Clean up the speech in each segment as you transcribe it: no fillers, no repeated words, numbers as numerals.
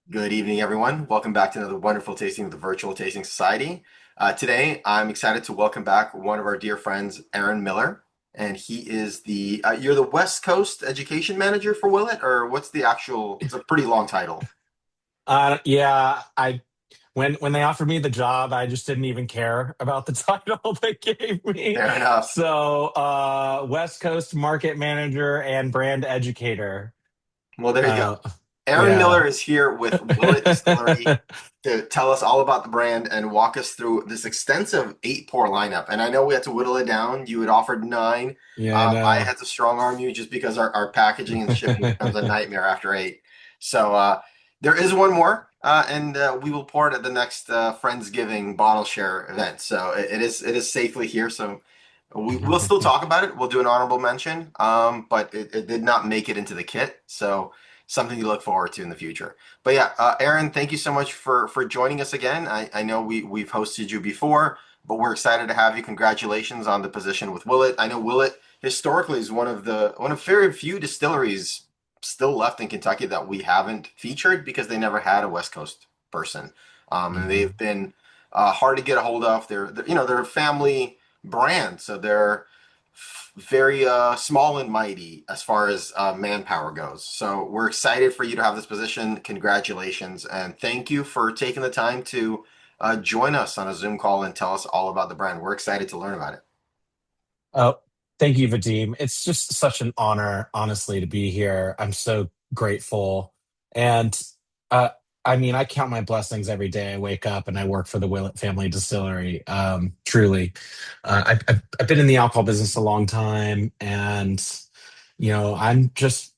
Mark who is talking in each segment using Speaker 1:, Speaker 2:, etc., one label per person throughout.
Speaker 1: Good evening, everyone. Welcome back to another wonderful tasting of the Virtual Tasting Society. Today, I'm excited to welcome back one of our dear friends, Aaron Miller, and he is you're the West Coast Education Manager for Willett, or what's the actual? It's a pretty long title.
Speaker 2: Yeah, I when they offered me the job, I just didn't even care about the title they gave me.
Speaker 1: Fair enough.
Speaker 2: So, West Coast market manager and brand educator.
Speaker 1: Well, there you go.
Speaker 2: Uh,
Speaker 1: Aaron
Speaker 2: yeah.
Speaker 1: Miller is here with Willett Distillery to tell us all about the brand and walk us through this extensive eight pour lineup. And I know we had to whittle it down. You had offered nine.
Speaker 2: Yeah, I
Speaker 1: I
Speaker 2: know.
Speaker 1: had to strong arm you just because our packaging and shipping becomes a nightmare after eight. So there is one more, and we will pour it at the next Friendsgiving bottle share event. So it is safely here. So we'll still talk about it. We'll do an honorable mention, but it did not make it into the kit. So something to look forward to in the future. But yeah, Aaron, thank you so much for joining us again. I know we've hosted you before, but we're excited to have you. Congratulations on the position with Willett. I know Willett historically is one of very few distilleries still left in Kentucky that we haven't featured because they never had a West Coast person, and they've
Speaker 2: Mhm.
Speaker 1: been hard to get a hold of. They're a family brand, so they're very small and mighty as far as manpower goes. So we're excited for you to have this position. Congratulations, and thank you for taking the time to join us on a Zoom call and tell us all about the brand. We're excited to learn about it.
Speaker 2: Oh, thank you, Vadim. It's just such an honor, honestly, to be here. I'm so grateful. And uh, I mean, I count my blessings every day. I wake up and I work for the Willett Family Distillery. Truly. I've been in the alcohol business a long time. And, I'm just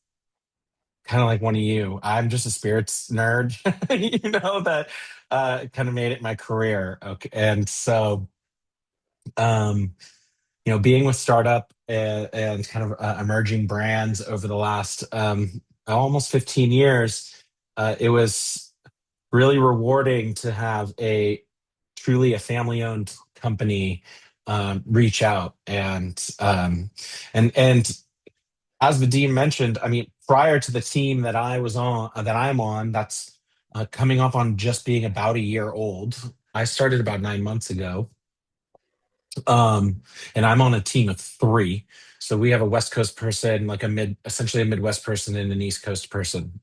Speaker 2: kind of like one of you. I'm just a spirits nerd, that kind of made it my career. Okay. And so, um, being with startup and kind of emerging brands over the last almost 15 years, it was really rewarding to have a truly a family-owned company reach out and as Vadim mentioned, I mean, prior to the team that I'm on, that's coming up on just being about a year old. I started about 9 months ago, and I'm on a team of three. So we have a West Coast person, like essentially a Midwest person, and an East Coast person.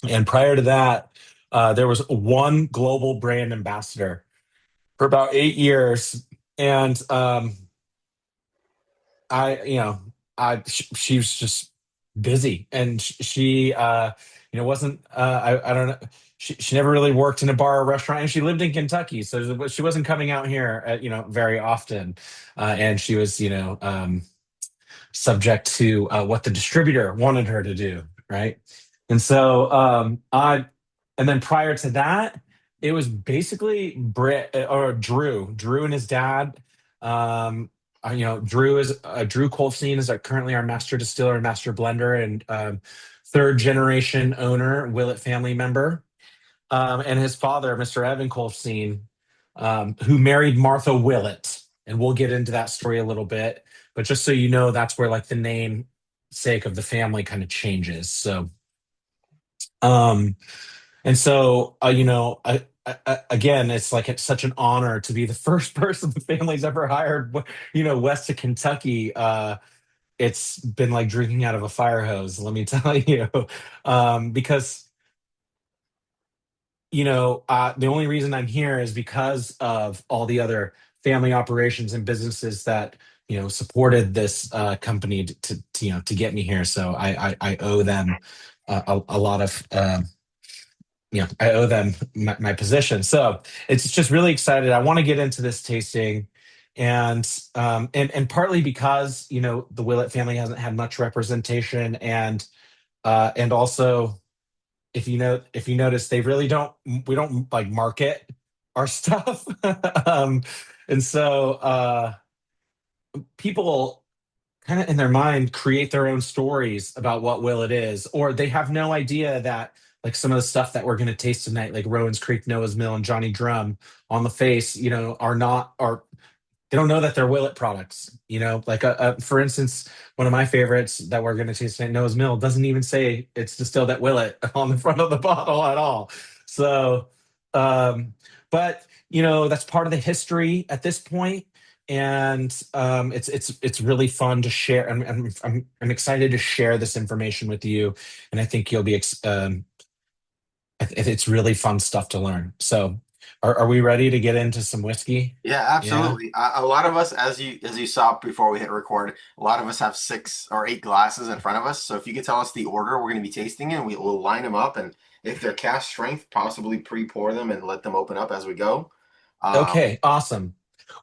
Speaker 2: And prior to that, there was one global brand ambassador for about 8 years, and I, you know, she was just busy, and she, wasn't. I don't know. She never really worked in a bar or restaurant, and she lived in Kentucky, so she wasn't coming out here, very often. And she was, subject to what the distributor wanted her to do, right? And so, and then prior to that, it was basically Brit or Drew and his dad. Drew Colstein is currently our master distiller, master blender, and third generation owner, Willett family member. And his father, Mr. Evan Kolstein, who married Martha Willett. And we'll get into that story a little bit. But just so you know, that's where like the name sake of the family kind of changes. Um, again, it's such an honor to be the first person the family's ever hired, west of Kentucky. It's been like drinking out of a fire hose, let me tell you. Because the only reason I'm here is because of all the other family operations and businesses that supported this company to get me here. So I owe them a lot of I owe them my position. So it's just really excited. I want to get into this tasting, and partly because the Willett family hasn't had much representation, and also if you notice, they really don't we don't like market our stuff. um and so people kind of in their mind create their own stories about what will it is, or they have no idea that like some of the stuff that we're going to taste tonight, like Rowan's Creek, Noah's Mill, and Johnny Drum on the face, are not are they don't know that they're Willet products. Like for instance, one of my favorites that we're going to taste at Noah's Mill doesn't even say it's distilled at Willet on the front of the bottle at all. So, um, but that's part of the history at this point, and it's really fun to share. I'm excited to share this information with you, and I think you'll be. It's really fun stuff to learn. So, are we ready to get into some whiskey?
Speaker 1: Yeah,
Speaker 2: Yeah.
Speaker 1: absolutely. A lot of us, as you saw before we hit record, a lot of us have 6 or 8 glasses in front of us. So if you could tell us the order we're going to be tasting in, we'll line them up, and if they're cask strength, possibly pre-pour them and let them open up as we go. Um,
Speaker 2: Okay, awesome.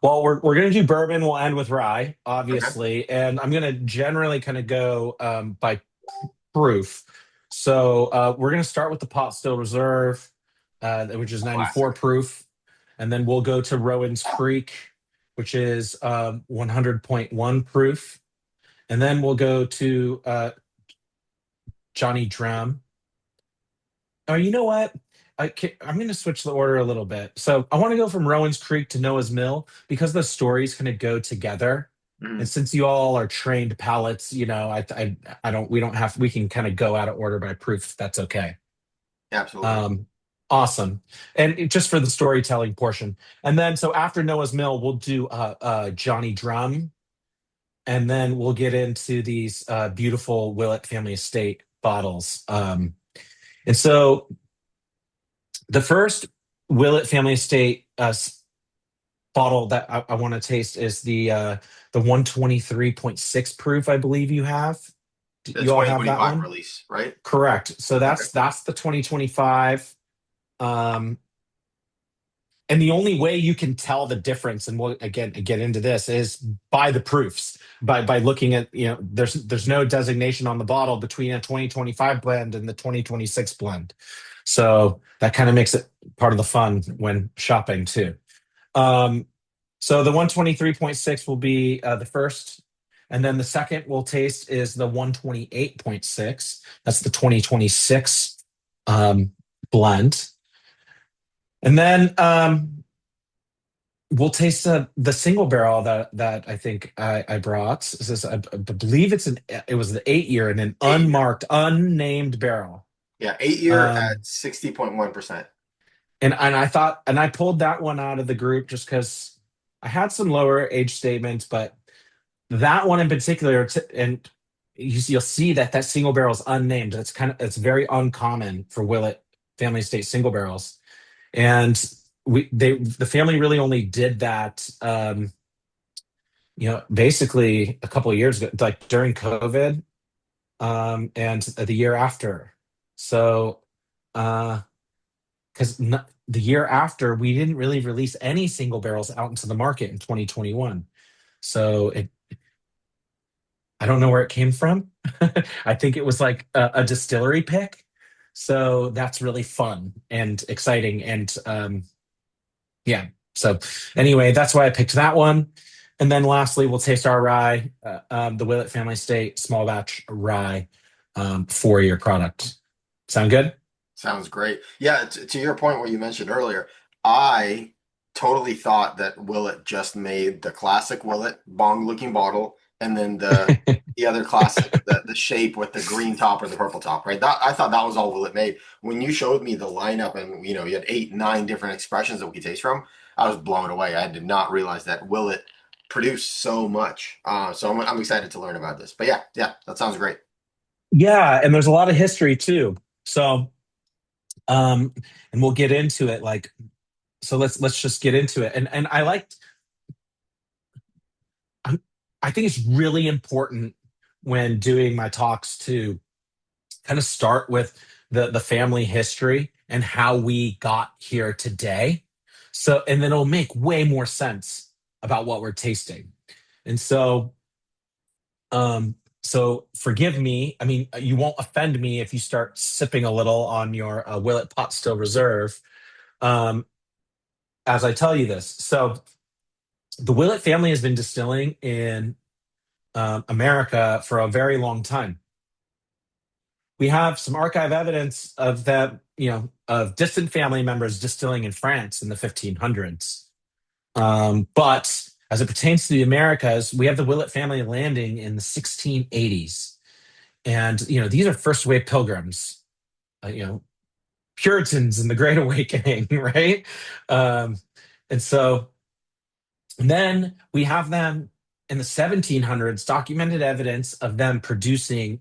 Speaker 2: Well, we're gonna do bourbon. We'll end with rye,
Speaker 1: okay,
Speaker 2: obviously, and I'm gonna generally kind of go by proof. So we're gonna start with the Pot Still Reserve, which is 94
Speaker 1: classic.
Speaker 2: proof, and then we'll go to Rowan's Creek, which is 100.1 proof, and then we'll go to Johnny Dram. Oh, you know what? I'm going to switch the order a little bit. So I want to go from Rowan's Creek to Noah's Mill because the stories kind of go together. And
Speaker 1: Mhm.
Speaker 2: since you all are trained palates, I don't, we don't have, we can kind of go out of order by proof. If that's okay.
Speaker 1: Absolutely.
Speaker 2: Um, awesome. And just for the storytelling portion. And then, so after Noah's Mill, we'll do Johnny Drum. And then we'll get into these beautiful Willett Family Estate bottles. And so the first Willett Family Estate bottle that I want to taste is the 123.6 proof. I believe you have.
Speaker 1: The
Speaker 2: You all have that
Speaker 1: 2025
Speaker 2: one?
Speaker 1: release, right?
Speaker 2: Correct. So
Speaker 1: Okay.
Speaker 2: that's the 2025. Um, and the only way you can tell the difference, and we'll again get into this, is by the proofs, by looking at there's no designation on the bottle between a 2025 blend and the 2026 blend. So that kind of makes it part of the fun when shopping too. Um, so the 123.6 will be the first. And then the second we'll taste is the 128.6. That's the 2026 blend. And then we'll taste the single barrel that I think I brought. I believe it was the 8 year in an
Speaker 1: 8 year.
Speaker 2: unmarked, unnamed barrel.
Speaker 1: Yeah, 8 year
Speaker 2: Um,
Speaker 1: at 60.1%.
Speaker 2: and I thought, and I pulled that one out of the group just because I had some lower age statements, but that one in particular, and you'll see that single barrel is unnamed. It's very uncommon for Willett Family Estate single barrels, and the family really only did that, basically a couple of years ago, like during COVID, and the year after. So, because the year after, we didn't really release any single barrels out into the market in 2021. So I don't know where it came from. I think it was like a distillery pick. So that's really fun and exciting. And yeah. So anyway, that's why I picked that one. And then lastly, we'll taste our rye, the Willett Family Estate small batch rye, 4 year product. Sound good?
Speaker 1: Sounds great. Yeah, to your point, what you mentioned earlier, I totally thought that Willett just made the classic Willett bong looking bottle and then the other classic, the shape with the green top or the purple top, right? I thought that was all Willett made. When you showed me the lineup and you had 8, 9 different expressions that we could taste from, I was blown away. I did not realize that Willett produced so much. So I'm excited to learn about this. But yeah, yeah, that sounds great.
Speaker 2: Yeah, and there's a lot of history too. So, um, and we'll get into it. Like, so let's just get into it. And I'm- I think it's really important when doing my talks to kind of start with the family history and how we got here today. So, and then it'll make way more sense about what we're tasting. And um, so forgive me. I mean, you won't offend me if you start sipping a little on your Willet Pot Still Reserve um, as I tell you this. So, the Willett family has been distilling in America for a very long time. We have some archive evidence of that, of distant family members distilling in France in the 1500s. But As it pertains to the Americas, we have the Willett family landing in the 1680s. And, these are first wave pilgrims, uh, you know, Puritans in the Great Awakening, right? Um, and so and then we have them in the 1700s, documented evidence of them producing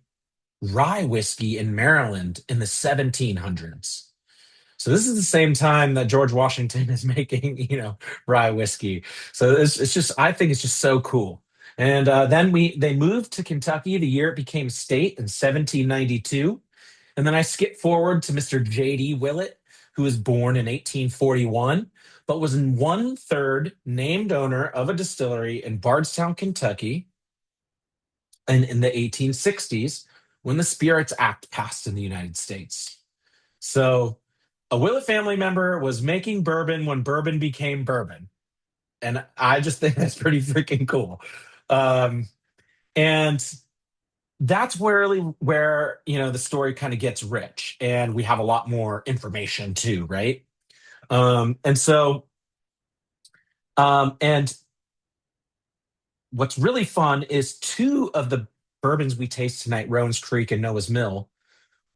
Speaker 2: rye whiskey in Maryland in the 1700s. So this is the same time that George Washington is making, rye whiskey. So it's just, I think it's just so cool. And then they moved to Kentucky the year it became state in 1792. And then I skip forward to Mr. J.D. Willett, who was born in 1841, but was in one third named owner of a distillery in Bardstown, Kentucky, and in the 1860s when the Spirits Act passed in the United States. So a Willett family member was making bourbon when bourbon became bourbon. And I just think that's pretty freaking cool. Um, and that's where the story kind of gets rich and we have a lot more information too, right? And what's really fun is two of the bourbons we taste tonight, Rowan's Creek and Noah's Mill,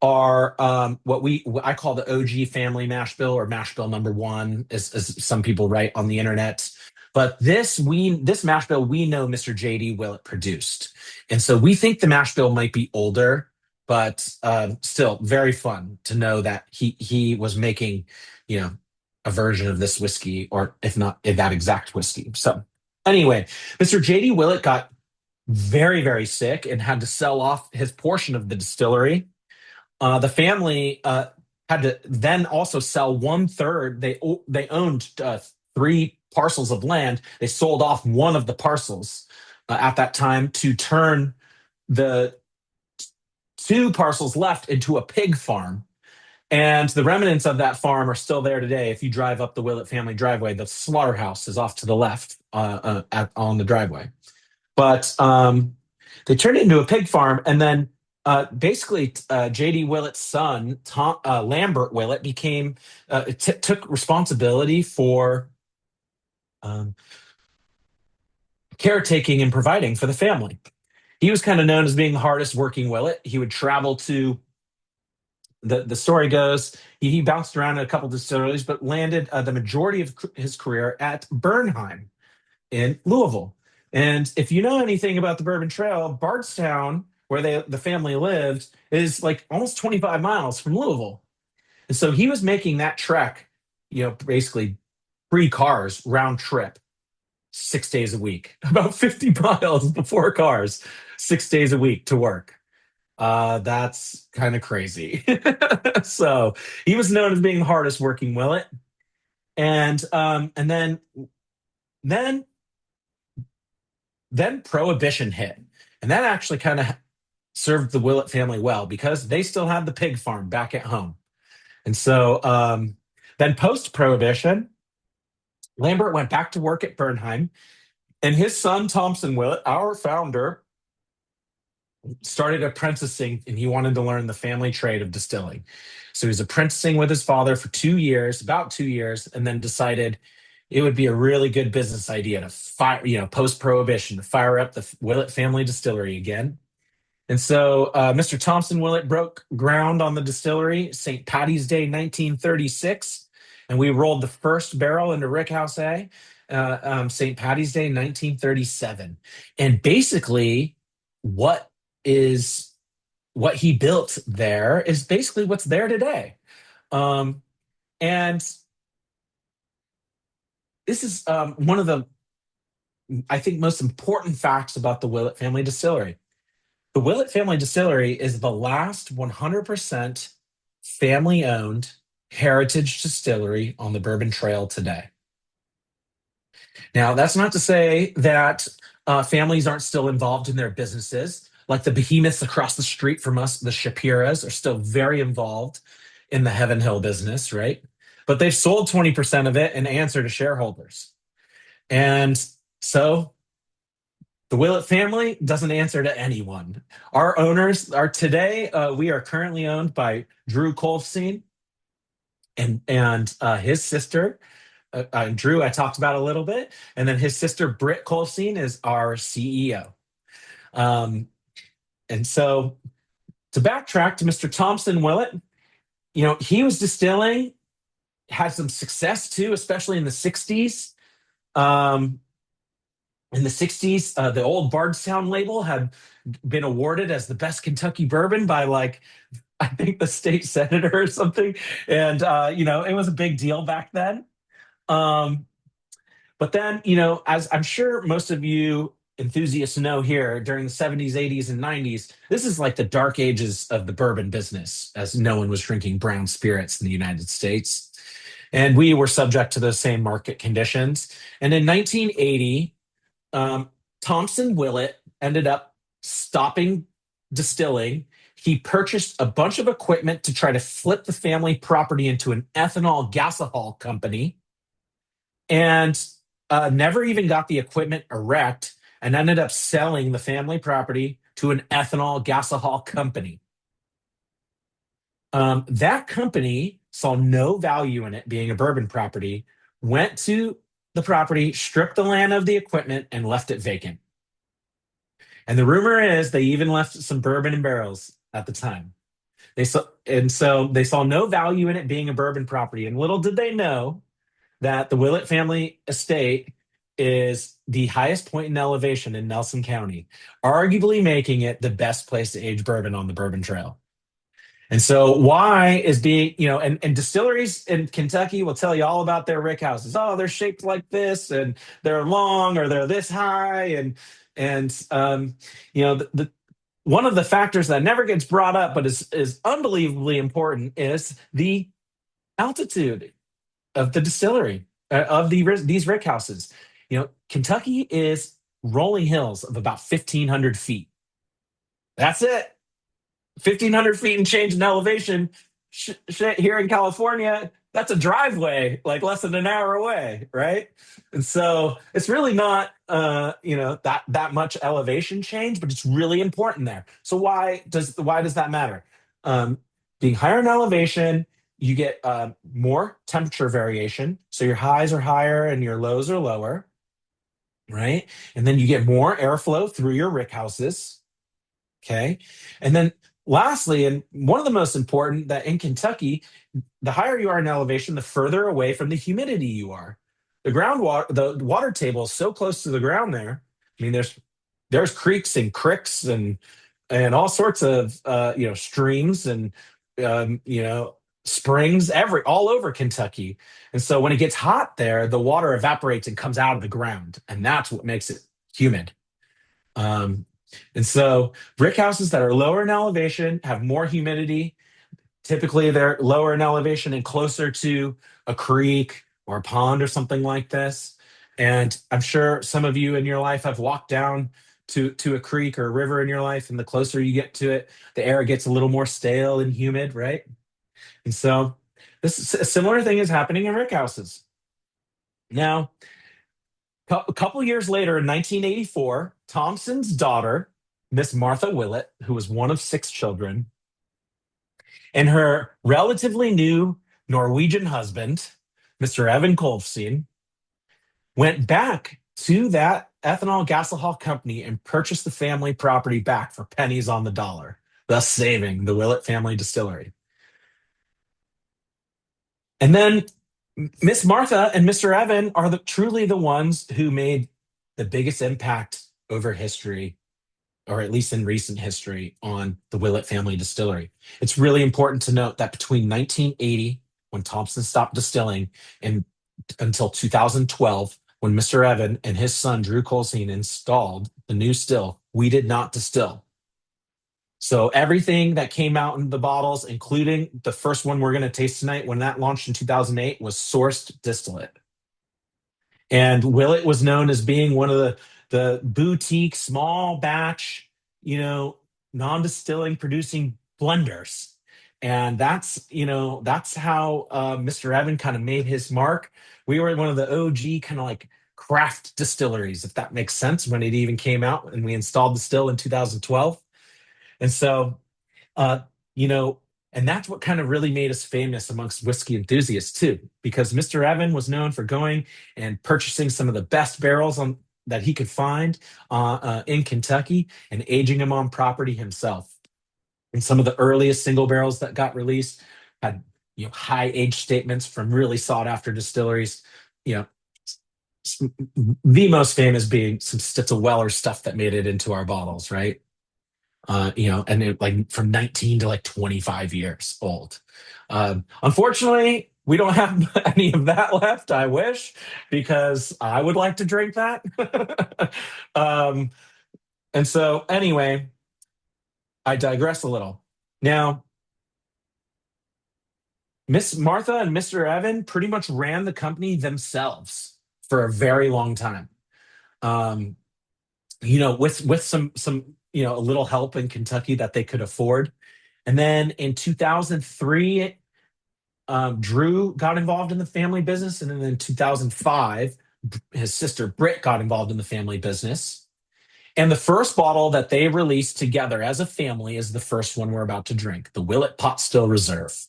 Speaker 2: are what I call the OG family mash bill, or mash bill number one, as some people write on the internet. But this mash bill we know Mr. JD Willett produced, and so we think the mash bill might be older, but still very fun to know that he was making, a version of this whiskey, or if not that exact whiskey. So anyway, Mr. JD Willett got very, very sick and had to sell off his portion of the distillery. The family had to then also sell one third. They owned three parcels of land. They sold off one of the parcels at that time to turn the two parcels left into a pig farm. And the remnants of that farm are still there today. If you drive up the Willett family driveway, the slaughterhouse is off to the left on the driveway. But they turned it into a pig farm, and then basically J.D. Willett's son, Lambert Willett, took responsibility for um, caretaking and providing for the family. He was kind of known as being the hardest working Willett. He would travel to the story goes he bounced around in a couple distilleries, but landed the majority of his career at Bernheim in Louisville. And if you know anything about the Bourbon Trail, Bardstown, where the family lived, is like almost 25 miles from Louisville. And so he was making that trek, basically 3 cars round trip, 6 days a week, about 50 miles before cars, 6 days a week to work. That's kind of crazy. So he was known as being the hardest working Willet. And then then Prohibition hit. And that actually kind of served the Willett family well because they still had the pig farm back at home. And so then post Prohibition, Lambert went back to work at Bernheim, and his son, Thompson Willett, our founder, started apprenticing, and he wanted to learn the family trade of distilling. So he was apprenticing with his father for 2 years, about 2 years, and then decided it would be a really good business idea to fire, post Prohibition, to fire up the Willett family distillery again. And so Mr. Thompson Willett broke ground on the distillery St. Patty's Day, 1936, and we rolled the first barrel into Rickhouse A, St. Patty's Day, 1937. And basically, what is what he built there is basically what's there today. And this is one of the, I think, most important facts about the Willett family distillery. The Willett family distillery is the last 100% family owned heritage distillery on the Bourbon Trail today. Now, that's not to say that families aren't still involved in their businesses. Like the behemoths across the street from us, the Shapiras, are still very involved in the Heaven Hill business, right? But they've sold 20% of it and answer to shareholders. And so the Willett family doesn't answer to anyone. Our owners are today, we are currently owned by Drew Kolfstein and his sister, Drew, I talked about a little bit, and then his sister Britt Colstein is our CEO. Um, and so to backtrack to Mr. Thompson Willett, he was distilling, had some success too, especially in the 60s. Um, in the 60s, the old Bardstown label had been awarded as the best Kentucky bourbon by like I think the state senator or something, and it was a big deal back then. Um, but then, as I'm sure most of you enthusiasts know here, during the 70s, 80s, and 90s, this is like the dark ages of the bourbon business, as no one was drinking brown spirits in the United States. And we were subject to those same market conditions. And in 1980, um, Thompson Willett ended up stopping distilling. He purchased a bunch of equipment to try to flip the family property into an ethanol gasohol company, and never even got the equipment erect, and ended up selling the family property to an ethanol gasohol company. That company saw no value in it being a bourbon property, went to the property, stripped the land of the equipment, and left it vacant. And the rumor is they even left some bourbon in barrels at the time. So they saw no value in it being a bourbon property. And little did they know that the Willett family estate is the highest point in elevation in Nelson County, arguably making it the best place to age bourbon on the Bourbon Trail. And so why is being, and distilleries in Kentucky will tell you all about their rick houses. Oh, they're shaped like this and they're long or they're this high. And one of the factors that never gets brought up, but is unbelievably important is the altitude of the distillery, of these rick houses. Kentucky is rolling hills of about 1,500 feet. That's it. 1,500 feet and change in elevation. Shit, here in California, that's a driveway, like less than an hour away, right? And so it's really not, that much elevation change, but it's really important there. So why does that matter? Um, Being higher in elevation, you get more temperature variation. So your highs are higher and your lows are lower, right? And then you get more airflow through your rick houses. Okay. And then lastly, and one of the most important, that in Kentucky, the higher you are in elevation, the further away from the humidity you are. The water table is so close to the ground there. I mean, there's creeks and cricks and all sorts of streams and springs all over Kentucky. And so when it gets hot there, the water evaporates and comes out of the ground, and that's what makes it humid. Um, and so brick houses that are lower in elevation have more humidity. Typically, they're lower in elevation and closer to a creek or a pond or something like this. And I'm sure some of you in your life have walked down to a creek or a river in your life, and the closer you get to it, the air gets a little more stale and humid, right? And so a similar thing is happening in rick houses. Now, a couple years later, in 1984, Thompson's daughter, Miss Martha Willett, who was one of six children, and her relatively new Norwegian husband, Mr. Evan Kolfstein, went back to that ethanol gasohol company and purchased the family property back for pennies on the dollar, thus saving the Willett family distillery. And then Miss Martha and Mr. Evan are truly the ones who made the biggest impact over history, or at least in recent history, on the Willett family distillery. It's really important to note that between 1980, when Thompson stopped distilling, and until 2012, when Mr. Evan and his son Drew Colstein installed the new still, we did not distill. So everything that came out in the bottles, including the first one we're going to taste tonight, when that launched in 2008, was sourced distillate. And Willett was known as being one of the boutique, small batch, non-distilling producing blenders. And that's how Mr. Evan kind of made his mark. We were one of the OG kind of like craft distilleries, if that makes sense, when it even came out, and we installed the still in 2012. And so, uh, you know, And that's what kind of really made us famous amongst whiskey enthusiasts too, because Mr. Evan was known for going and purchasing some of the best barrels that he could find in Kentucky and aging them on property himself. And some of the earliest single barrels that got released had high age statements from really sought after distilleries. You know, the most famous being some Stitzel Weller stuff that made it into our bottles, right? And it, like from 19 to like 25 years old. Unfortunately, we don't have any of that left. I wish, because I would like to drink that. um, and so, anyway, I digress a little. Now, Miss Martha and Mr. Evan pretty much ran the company themselves for a very long time. Um, with some a little help in Kentucky that they could afford. And then in 2003, Drew got involved in the family business, and then in 2005, his sister Britt got involved in the family business. And the first bottle that they released together as a family is the first one we're about to drink, the Willett Pot Still Reserve.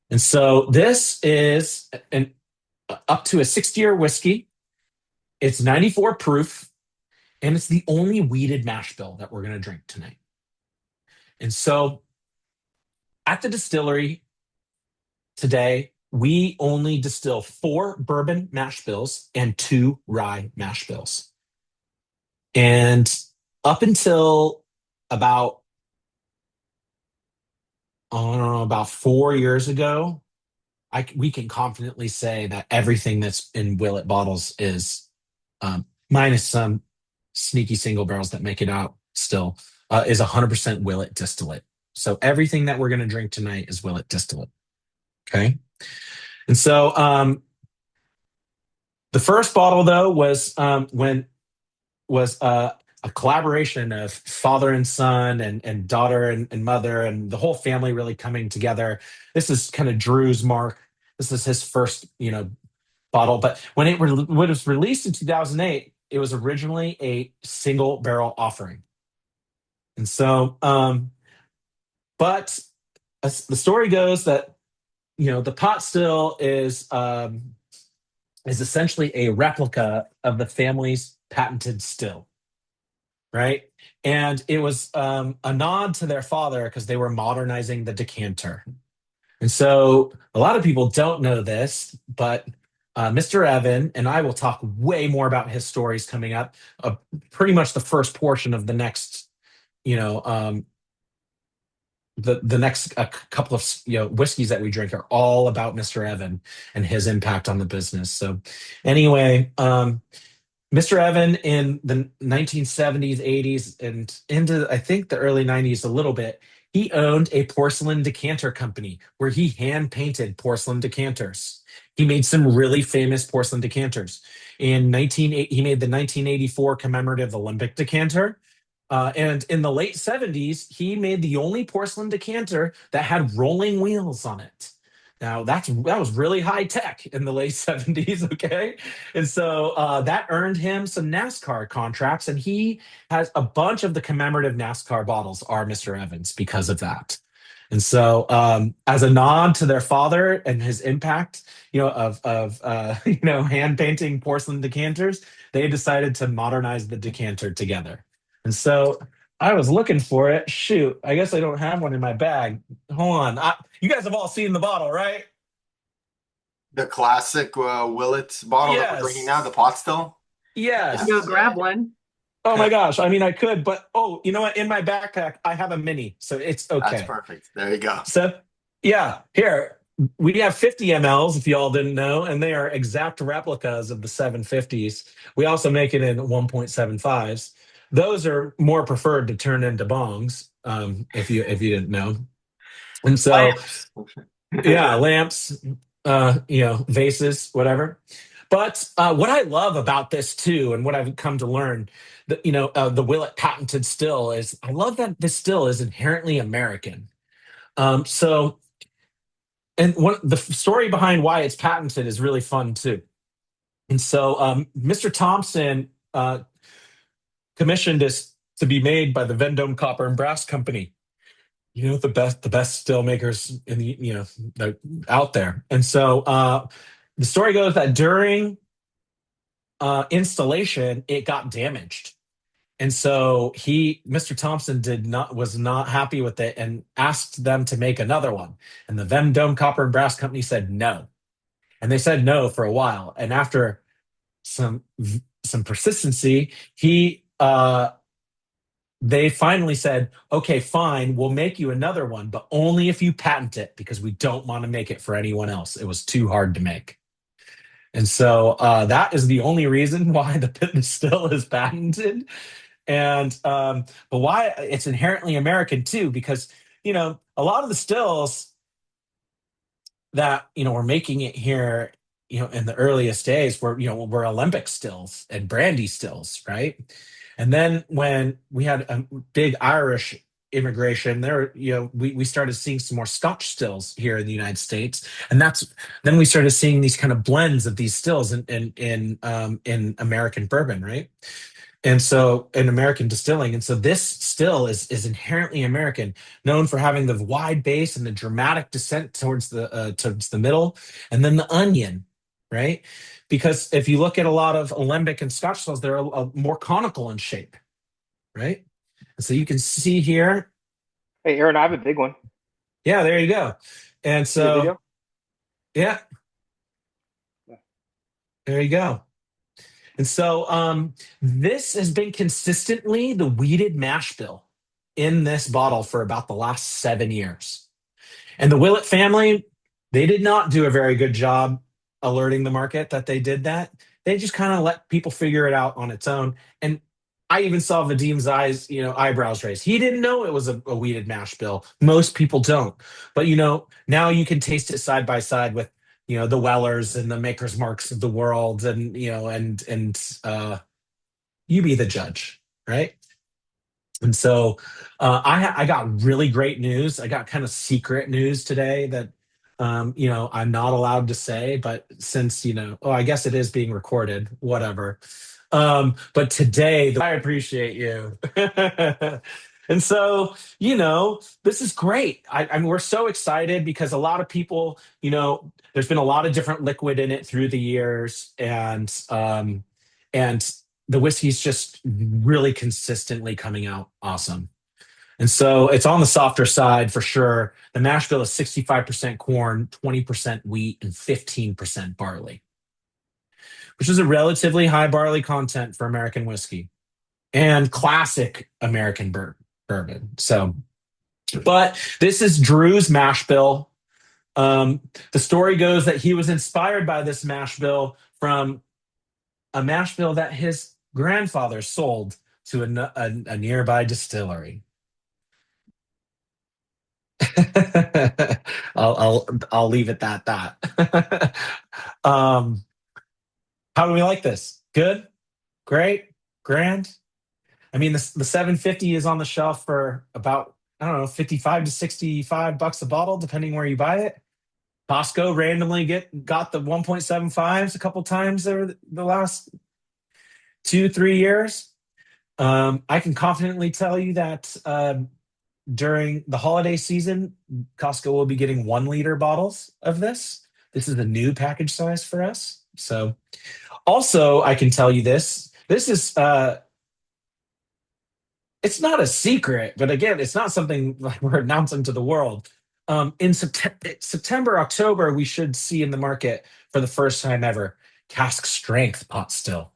Speaker 2: And so this is an up to a 60-year whiskey. It's 94 proof, and it's the only wheated mash bill that we're going to drink tonight. And so at the distillery today, we only distill 4 bourbon mash bills and 2 rye mash bills. And up until about, I don't know, about 4 years ago, we can confidently say that everything that's in Willett bottles is, minus some sneaky single barrels that make it out still, is 100% Willett distillate. So everything that we're going to drink tonight is Willett distillate. Okay. And so the first bottle, though, was a collaboration of father and son and daughter and mother and the whole family really coming together. This is kind of Drew's mark. This is his first, bottle. But when it was released in 2008, it was originally a single barrel offering. And so, but the story goes that the pot still is essentially a replica of the family's patented still, right? And it was a nod to their father because they were modernizing the decanter. And so a lot of people don't know this, but Mr. Evan and I will talk way more about his stories coming up. Pretty much the first portion of the next, the next couple of whiskeys that we drink are all about Mr. Evan and his impact on the business. So anyway, Mr. Evan in the 1970s, 80s, and into I think the early 90s a little bit, he owned a porcelain decanter company where he hand painted porcelain decanters. He made some really famous porcelain decanters. He made the 1984 commemorative Olympic decanter. And in the late 70s, he made the only porcelain decanter that had rolling wheels on it. Now that was really high tech in the late 70s, okay? And so that earned him some NASCAR contracts, and he has a bunch of the commemorative NASCAR bottles are Mr. Evans because of that. And so, as a nod to their father and his impact, of hand painting porcelain decanters, they decided to modernize the decanter together. And so I was looking for it. Shoot, I guess I don't have one in my bag. Hold on. You guys have all seen the bottle, right?
Speaker 1: The classic Willett bottle that we're drinking now,
Speaker 2: Yes.
Speaker 1: the pot still.
Speaker 3: Can
Speaker 2: Yes.
Speaker 3: go grab one.
Speaker 2: Oh my gosh. I mean, I could, but you know what? In my backpack, I have a mini, so it's
Speaker 1: That's
Speaker 2: okay.
Speaker 1: perfect. There you go.
Speaker 2: So, yeah, here we have 50 mLs, if y'all didn't know, and they are exact replicas of the 750s. We also make it in 1.75s. Those are more preferred to turn into bongs, if you didn't know. And so,
Speaker 1: Lamps.
Speaker 2: yeah, lamps, vases, whatever. But what I love about this too, and what I've come to learn, the Willett patented still is, I love that this still is inherently American. So, and the story behind why it's patented is really fun too. And so, Mr. Thompson commissioned this to be made by the Vendome Copper and Brass Company. the best still makers in the that- out there. And so the story goes that during installation, it got damaged. And so Mr. Thompson was not happy with it and asked them to make another one. And the Vendome Copper and Brass Company said no. And they said no for a while. And after some some persistency, they finally said, okay, fine, we'll make you another one, but only if you patent it because we don't want to make it for anyone else. It was too hard to make. And so that is the only reason why the Pitney still is patented. And but why it's inherently American too, because a lot of the stills that were making it here, in the earliest days were Olympic stills and brandy stills, right? And then when we had a big Irish immigration there, we started seeing some more Scotch stills here in the United States, and then we started seeing these kind of blends of these stills in American bourbon, right? And so in American distilling. And so this still is inherently American, known for having the wide base and the dramatic descent towards the middle, and then the onion, right? Because if you look at a lot of alembic and Scotch stills, they're more conical in shape, right? And so you can see here,
Speaker 3: Hey, Aaron, I have a big one.
Speaker 2: yeah, there you go. And
Speaker 3: See the
Speaker 2: so,
Speaker 3: video?
Speaker 2: yeah,
Speaker 3: Yeah.
Speaker 2: there you go. And so this has been consistently the weeded mash bill in this bottle for about the last 7 years. And the Willett family, they did not do a very good job alerting the market that they did that. They just kind of let people figure it out on its own. And I even saw Vadim's eyebrows raised. He didn't know it was a weeded mash bill. Most people don't. But now you can taste it side by side with the Wellers and the Maker's Marks of the world, and you be the judge, right? And so I got really great news. I got kind of secret news today that I'm not allowed to say, but since oh, I guess it is being recorded, whatever. But today, I appreciate you. And so, this is great. I mean, we're so excited because a lot of people, there's been a lot of different liquid in it through the years, and the whiskey's just really consistently coming out awesome. And so it's on the softer side for sure. The mash bill is 65% corn, 20% wheat, and 15% barley, which is a relatively high barley content for American whiskey and classic American bourbon. So, but this is Drew's mash bill. The story goes that he was inspired by this mash bill from a mash bill that his grandfather sold to a nearby distillery. I'll leave it at that. um, how do we like this? Good, great, grand. I mean, the 750 is on the shelf for about, I don't know, 55 to $65 a bottle, depending where you buy it. Costco randomly got the 1.75s a couple times over the last 2, 3 years. I can confidently tell you that during the holiday season, Costco will be getting 1 liter bottles of this. This is a new package size for us. So, also, I can tell you this. This is it's not a secret, but again, it's not something like we're announcing to the world. In September, October, we should see in the market for the first time ever cask strength pot still.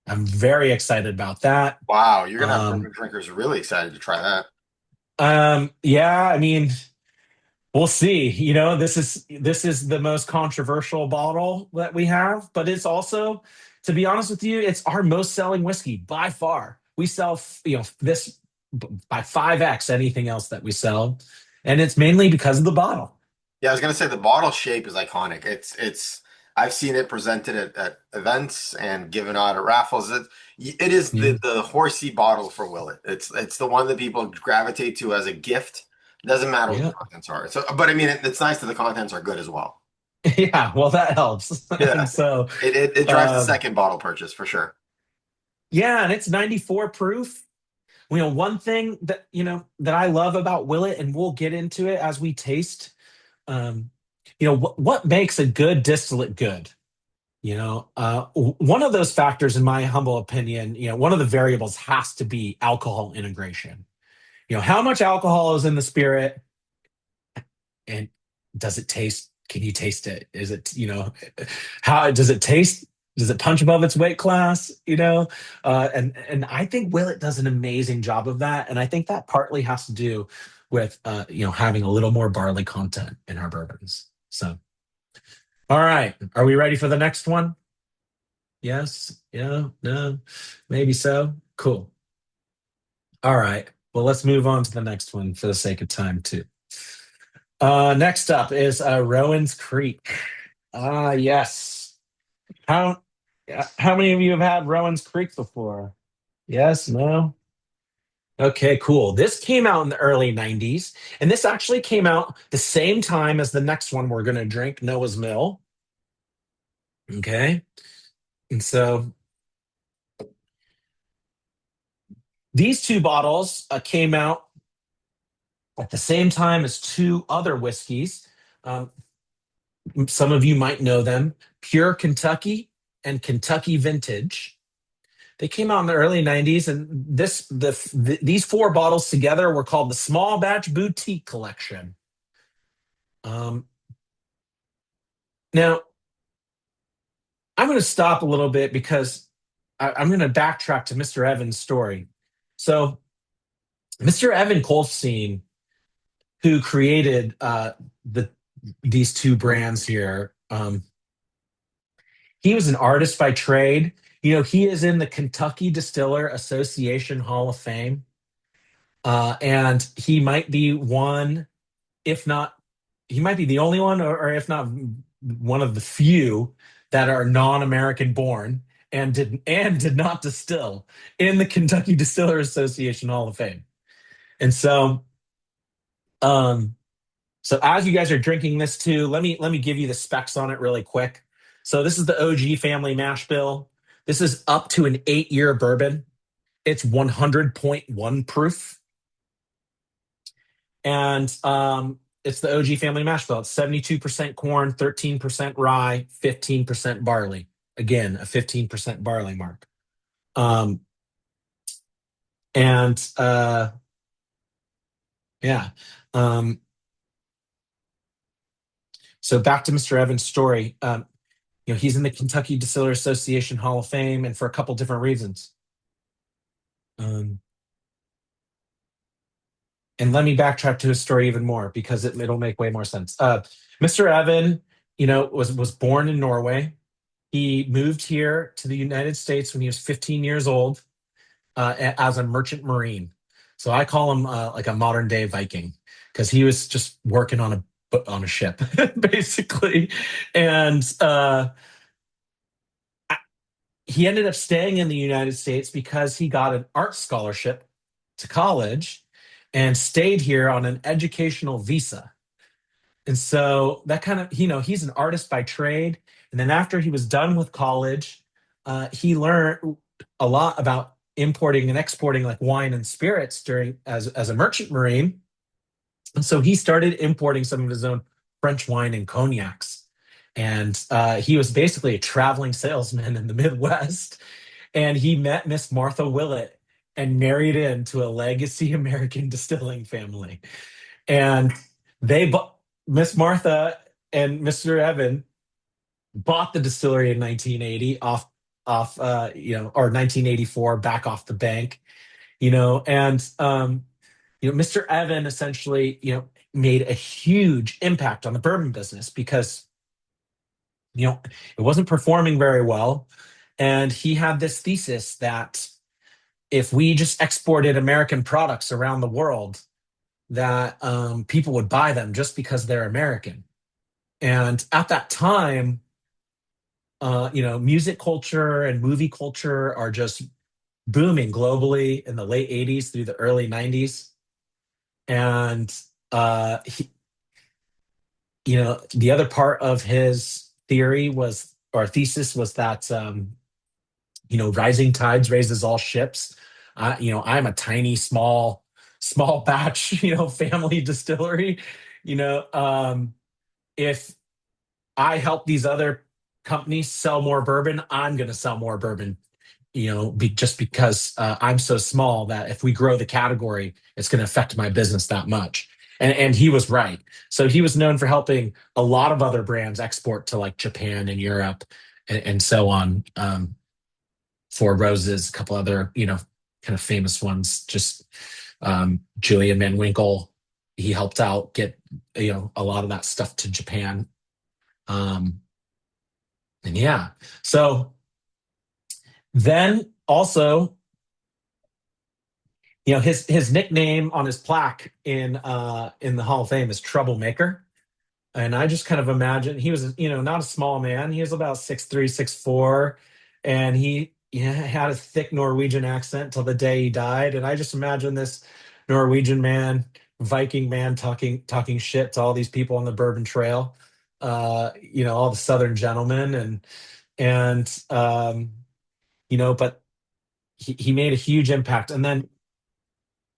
Speaker 2: I'm very excited about that.
Speaker 1: Wow, you're gonna have
Speaker 2: Um,
Speaker 1: bourbon drinkers really excited to try that.
Speaker 2: yeah, I mean, we'll see. This is the most controversial bottle that we have, but it's also, to be honest with you, it's our most selling whiskey by far. We sell, this by 5x anything else that we sell, and it's mainly because of the bottle.
Speaker 1: Yeah, I was gonna say the bottle shape is iconic. It's I've seen it presented at events and given out at raffles. It is
Speaker 2: Yeah.
Speaker 1: the horsey bottle for Willet. It's the one that people gravitate to as a gift. It doesn't matter what the
Speaker 2: Yeah.
Speaker 1: contents are. So, but I mean, it's nice that the contents are good as well.
Speaker 2: Yeah, well, that helps. And
Speaker 1: Yeah,
Speaker 2: so,
Speaker 1: it drives the
Speaker 2: um,
Speaker 1: second bottle purchase for sure.
Speaker 2: yeah, and it's 94 proof. one thing that that I love about Willet, and we'll get into it as we taste. Um, what makes a good distillate good? One of those factors, in my humble opinion, one of the variables has to be alcohol integration. How much alcohol is in the spirit, and does it taste? Can you taste it? Is it, how does it taste? Does it punch above its weight class? And I think Willett does an amazing job of that, and I think that partly has to do with having a little more barley content in our bourbons. So, all right, are we ready for the next one? Yes, yeah, no, maybe so. Cool. All right. Well, let's move on to the next one for the sake of time, too. Next up is Rowan's Creek. Yes. How how many of you have had Rowan's Creek before? Yes, no? Okay, cool. This came out in the early 90s, and this actually came out the same time as the next one we're going to drink, Noah's Mill. Okay. And so these two bottles came out at the same time as two other whiskeys. Um, some of you might know them, Pure Kentucky and Kentucky Vintage. They came out in the early 90s, and these four bottles together were called the Small Batch Boutique Collection. Um, Now, I'm going to stop a little bit because I'm going to backtrack to Mr. Evans' story. So, Mr. Evan Kolstein, who created these two brands here, he was an artist by trade. He is in the Kentucky Distiller Association Hall of Fame. And he might be one, if not, he might be the only one, or if not one of the few that are non-American born and did not distill in the Kentucky Distiller Association Hall of Fame. And um, so as you guys are drinking this too, let me give you the specs on it really quick. So this is the OG family mash bill. This is up to an 8-year bourbon. It's 100.1 proof. And it's the OG family mash bill. It's 72% corn, 13% rye, 15% barley. Again, a 15% barley mark. Um, and yeah. So back to Mr. Evans' story. He's in the Kentucky Distiller Association Hall of Fame, and for a couple different reasons. And let me backtrack to his story even more because it'll make way more sense. Mr. Evan, was born in Norway. He moved here to the United States when he was 15 years old as a merchant marine. So I call him like a modern day Viking because he was just working on a ship basically, and he ended up staying in the United States because he got an art scholarship to college and stayed here on an educational visa. And so that kind of, he's an artist by trade. And then after he was done with college, he learned a lot about importing and exporting like wine and spirits as a merchant marine. And so he started importing some of his own French wine and cognacs. And he was basically a traveling salesman in the Midwest. And he met Miss Martha Willett and married into a legacy American distilling family. And Miss Martha and Mr. Evan bought the distillery in 1980 or 1984 back off the bank, and Mr. Evan essentially, made a huge impact on the bourbon business because, it wasn't performing very well. And he had this thesis that if we just exported American products around the world, that people would buy them just because they're American. And at that time, music culture and movie culture are just booming globally in the late 80s through the early 90s. And the other part of his thesis was that rising tides raises all ships. I'm a tiny, small batch, family distillery. You know, if I help these other companies sell more bourbon, I'm going to sell more bourbon. Just because I'm so small that if we grow the category, it's going to affect my business that much. And he was right. So he was known for helping a lot of other brands export to like Japan and Europe and so on. Four Roses, a couple other, kind of famous ones. Just Julian Van Winkle, he helped out get, a lot of that stuff to Japan. Um, and yeah, so then also, his nickname on his plaque in the Hall of Fame is Troublemaker. And I just kind of imagine he was, not a small man. He was about 6'3", 6'4", and he had a thick Norwegian accent till the day he died. And I just imagine this Norwegian man, Viking man, talking shit to all these people on the Bourbon Trail, all the Southern gentlemen, but he made a huge impact. And then,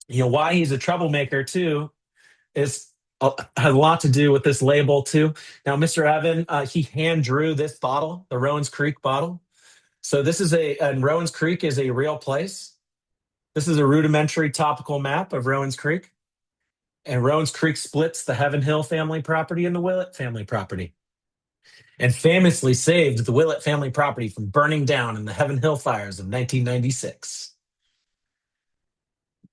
Speaker 2: why he's a troublemaker too is had a lot to do with this label too. Now, Mr. Evan, he hand drew this bottle, the Rowan's Creek bottle. So and Rowan's Creek is a real place. This is a rudimentary topical map of Rowan's Creek. And Rowan's Creek splits the Heaven Hill family property and the Willett family property, and famously saved the Willett family property from burning down in the Heaven Hill fires of 1996.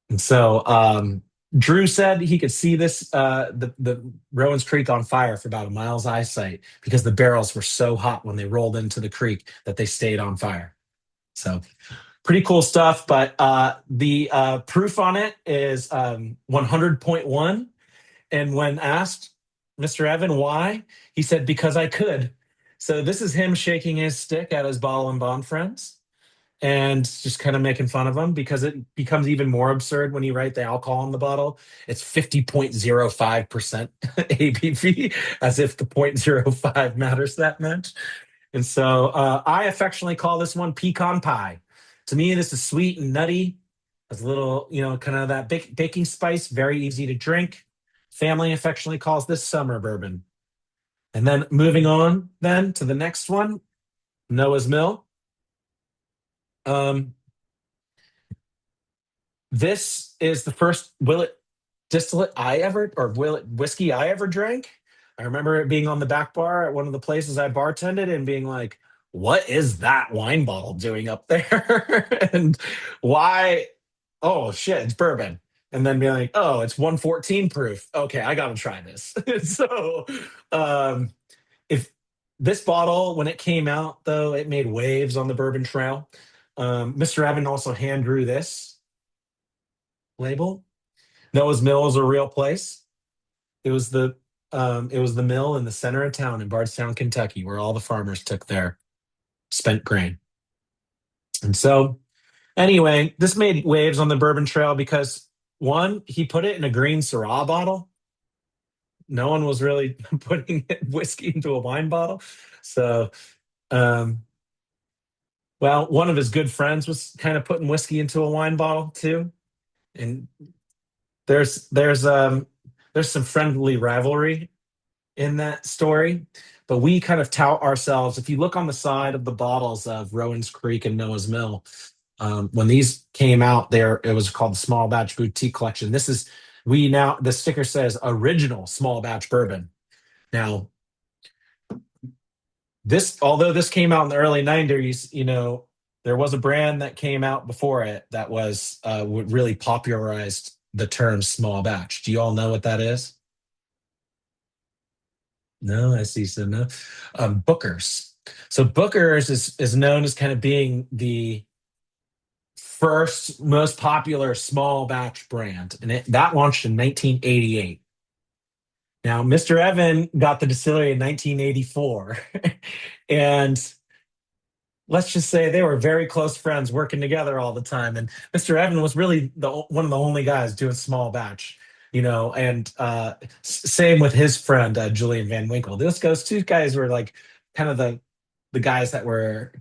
Speaker 2: And so Drew said he could see the Rowan's Creek on fire for about a mile's eyesight because the barrels were so hot when they rolled into the creek that they stayed on fire. So pretty cool stuff. But the proof on it is 100.1. And when asked, Mr. Evan, why? He said, because I could. So this is him shaking his stick at his bottle and bond friends and just kind of making fun of them because it becomes even more absurd when you write the alcohol on the bottle. It's 50.05% ABV, as if the 0.05 matters that much. And so I affectionately call this one pecan pie. To me, this is sweet and nutty. Has a little, kind of that baking spice, very easy to drink. Family affectionately calls this summer bourbon. And then moving on then to the next one, Noah's Mill. This is the first Willett Willett whiskey I ever drank. I remember it being on the back bar at one of the places I bartended and being like, what is that wine bottle doing up there? And why? Oh shit, it's bourbon. And then being like, oh, it's 114 proof. Okay, I gotta try this. So if this bottle, when it came out, though, it made waves on the Bourbon Trail. Mr. Evan also hand drew this label. Noah's Mill is a real place. It was the mill in the center of town in Bardstown, Kentucky, where all the farmers took their spent grain. And so, anyway, this made waves on the Bourbon Trail because one, he put it in a green Syrah bottle. No one was really putting whiskey into a wine bottle. So, well, one of his good friends was kind of putting whiskey into a wine bottle too. And there's some friendly rivalry in that story, but we kind of tout ourselves. If you look on the side of the bottles of Rowan's Creek and Noah's Mill, when these came out, it was called the Small Batch Boutique Collection. The sticker says original small batch bourbon. Now, although this came out in the early 90s, there was a brand that came out before it that was really popularized the term small batch. Do you all know what that is? No, I see. So no, Booker's. So Booker's is known as kind of being the first most popular small batch brand, and that launched in 1988. Now, Mr. Evan got the distillery in 1984, and let's just say they were very close friends working together all the time. And Mr. Evan was really one of the only guys doing small batch, and same with his friend, Julian Van Winkle. Those two guys were like kind of the guys that were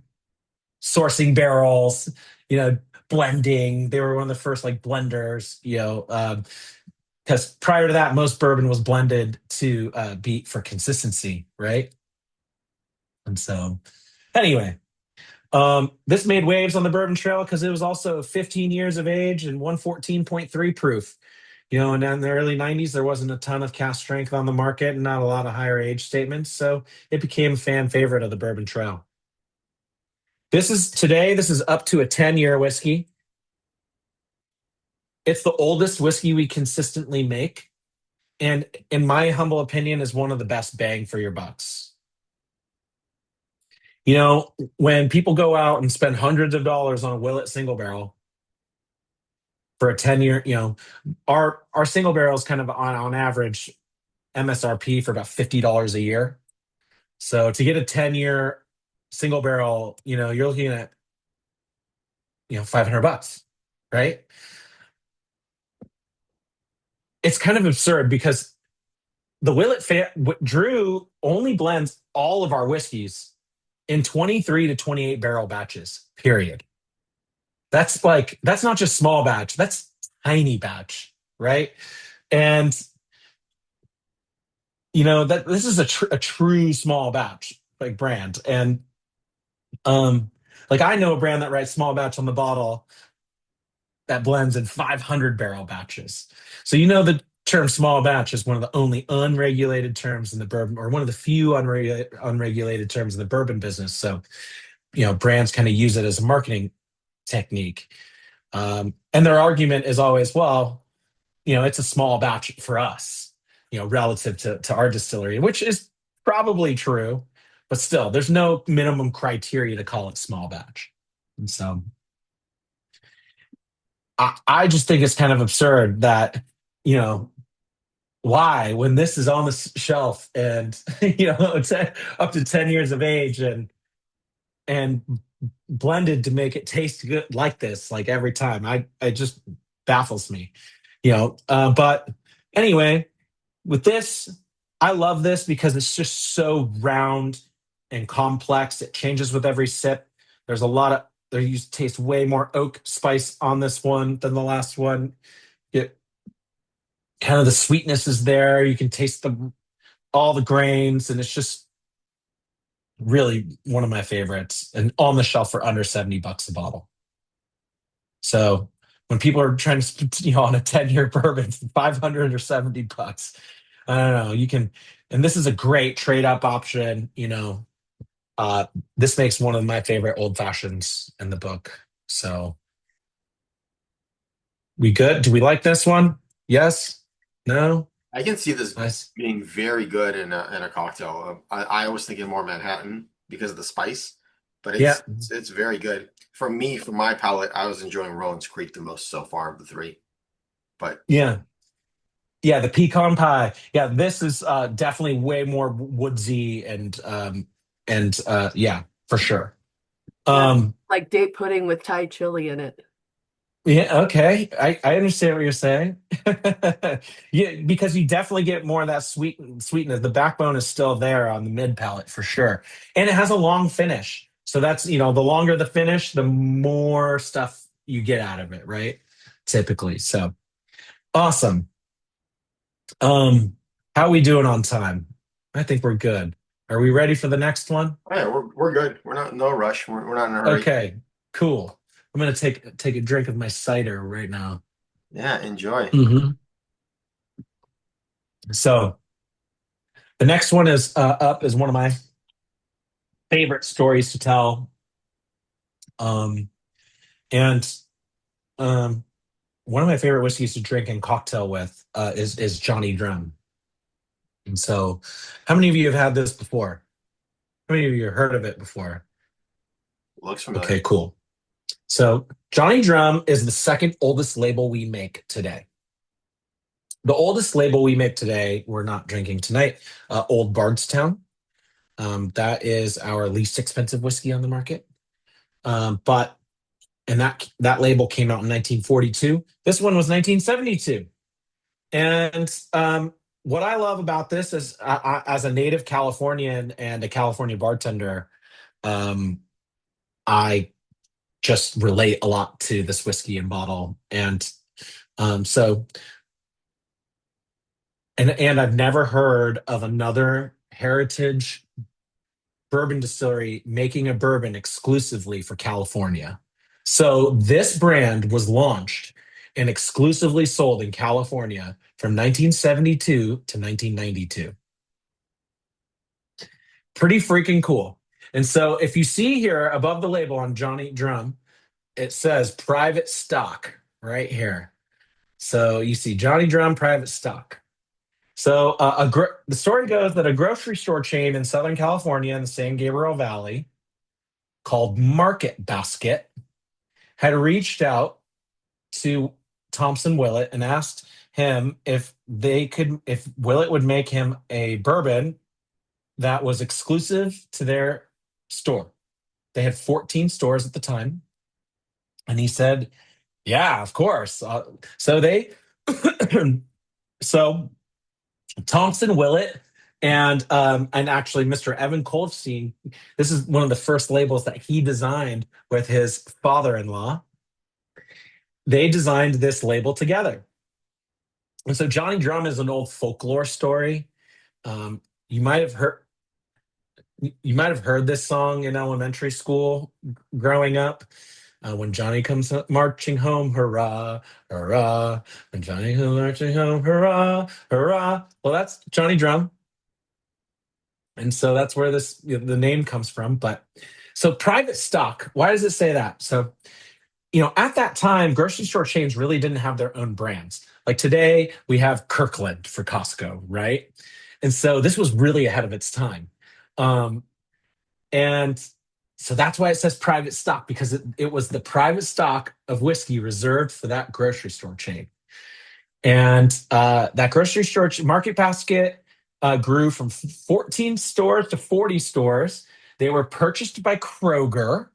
Speaker 2: sourcing barrels, blending. They were one of the first like blenders, because prior to that, most bourbon was blended to be for consistency, right? And so, anyway, this made waves on the bourbon trail because it was also 15 years of age and 114.3 proof. And in the early 90s, there wasn't a ton of cast strength on the market and not a lot of higher age statements. So it became a fan favorite of the bourbon trail. This is up to a 10-year whiskey. It's the oldest whiskey we consistently make. And in my humble opinion, is one of the best bang for your bucks. When people go out and spend hundreds of dollars on a Willett single barrel for a 10-year, our single barrel is kind of on average MSRP for about $50 a year. So to get a 10-year single barrel, you're looking at, $500, right? It's kind of absurd because the Drew only blends all of our whiskeys in 23 to 28 barrel batches, period. That's not just small batch, that's tiny batch, right? And that this is a true small batch like brand. And like I know a brand that writes small batch on the bottle that blends in 500 barrel batches. So the term small batch is one of the only unregulated terms in the bourbon, or one of the few unregulated terms in the bourbon business. So brands kind of use it as a marketing technique. And their argument is always, well, it's a small batch for us, relative to our distillery, which is probably true, but still, there's no minimum criteria to call it small batch. And so I just think it's kind of absurd that, why, when this is on the shelf and, it's up to 10 years of age and blended to make it taste good like this, like every time. It just baffles me, but anyway, with this, I love this because it's just so round and complex. It changes with every sip. There's a lot of there you taste way more oak spice on this one than the last one. It kind of the sweetness is there. You can taste all the grains, and it's just really one of my favorites. And on the shelf for under $70 a bottle. So when people are trying to, on a 10-year bourbon, 500 or $70, I don't know. You can, and this is a great trade up option. This makes one of my favorite old fashions in the book. So we good? Do we like this one? Yes? No?
Speaker 1: I can see this
Speaker 2: Nice.
Speaker 1: being very good in a cocktail. I was thinking more Manhattan because of the spice, but
Speaker 2: Yeah.
Speaker 1: it's very good. For me, for my palate, I was enjoying Rowan's Creek the most so far of the three. But
Speaker 2: Yeah. Yeah, the pecan pie. Yeah, this is definitely way more woodsy and yeah, for sure.
Speaker 4: Yeah,
Speaker 2: Um
Speaker 4: like date pudding with Thai chili in it.
Speaker 2: yeah, okay. I understand what you're saying. Yeah, because you definitely get more of that sweetness. The backbone is still there on the mid palate for sure. And it has a long finish. So that's, the longer the finish, the more stuff you get out of it, right? Typically. So awesome. How are we doing on time? I think we're good. Are we ready for the next one?
Speaker 1: yeah, we're good. We're not in no rush. We're not in a hurry.
Speaker 2: Okay, cool. I'm gonna take a drink of my cider right now.
Speaker 1: Yeah, enjoy.
Speaker 2: Hmm. So the next one is up is one of my favorite stories to tell. And one of my favorite whiskeys to drink and cocktail with is Johnny Drum. And so, how many of you have had this before? How many of you have heard of it before?
Speaker 1: Looks familiar.
Speaker 2: Okay, cool. So Johnny Drum is the second oldest label we make today. The oldest label we make today, we're not drinking tonight, Old Bardstown. That is our least expensive whiskey on the market. But that label came out in 1942. This one was 1972. And what I love about this is, as a native Californian and a California bartender, I just relate a lot to this whiskey and bottle. And so and I've never heard of another heritage bourbon distillery making a bourbon exclusively for California. So this brand was launched and exclusively sold in California from 1972 to 1992. Pretty freaking cool. And so if you see here above the label on Johnny Drum, it says private stock right here. So you see Johnny Drum private stock. So the story goes that a grocery store chain in Southern California in the San Gabriel Valley called Market Basket had reached out to Thompson Willett and asked him if Willett would make him a bourbon that was exclusive to their store. They had 14 stores at the time. And he said, yeah, of course. So Thompson Willett and actually Mr. Evan Goldstein, this is one of the first labels that he designed with his father-in-law. They designed this label together. And so Johnny Drum is an old folklore story. You might have heard this song in elementary school growing up. When Johnny comes marching home, hurrah, hurrah. When Johnny comes marching home, hurrah, hurrah. Well, that's Johnny Drum. And so that's where the name comes from. But so private stock, why does it say that? So, at that time, grocery store chains really didn't have their own brands. Like today, we have Kirkland for Costco, right? And so this was really ahead of its time. And so that's why it says private stock, because it was the private stock of whiskey reserved for that grocery store chain. And that grocery store Market Basket grew from 14 stores to 40 stores. They were purchased by Kroger.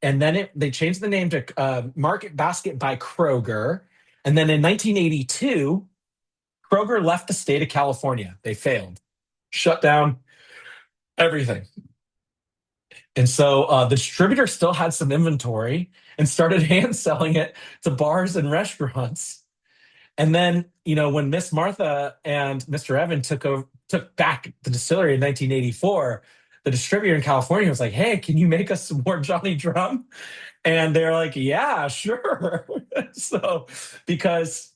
Speaker 2: And then they changed the name to Market Basket by Kroger. And then in 1982, Kroger left the state of California. They failed, shut down everything. And so the distributor still had some inventory and started hand selling it to bars and restaurants. And then, when Miss Martha and Mr. Evan took back the distillery in 1984, the distributor in California was like, hey, can you make us some more Johnny Drum? And they're like, yeah, sure. So, because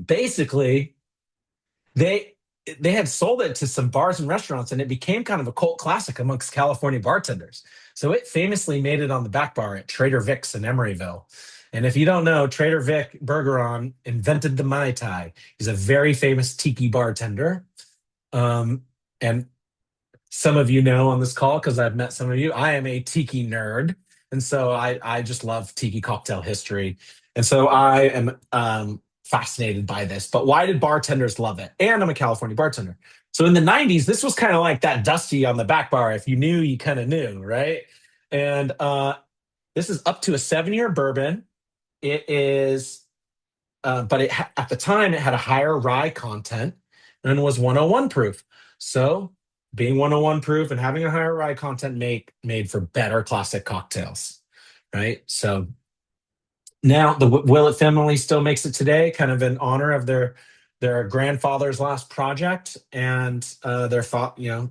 Speaker 2: basically they had sold it to some bars and restaurants, and it became kind of a cult classic amongst California bartenders. So it famously made it on the back bar at Trader Vic's in Emeryville. And if you don't know, Trader Vic Bergeron invented the Mai Tai. He's a very famous tiki bartender. And some of you know on this call, because I've met some of you, I am a tiki nerd. And so I just love tiki cocktail history. And so I am fascinated by this. But why did bartenders love it? And I'm a California bartender. So in the 90s, this was kind of like that Dusty on the back bar. If you knew, you kind of knew, right? And this is up to a 7-year bourbon. It is, but at the time, it had a higher rye content and was 101 proof. So being 101 proof and having a higher rye content made for better classic cocktails, right? So now the Willett family still makes it today, kind of in honor of their grandfather's last project and their father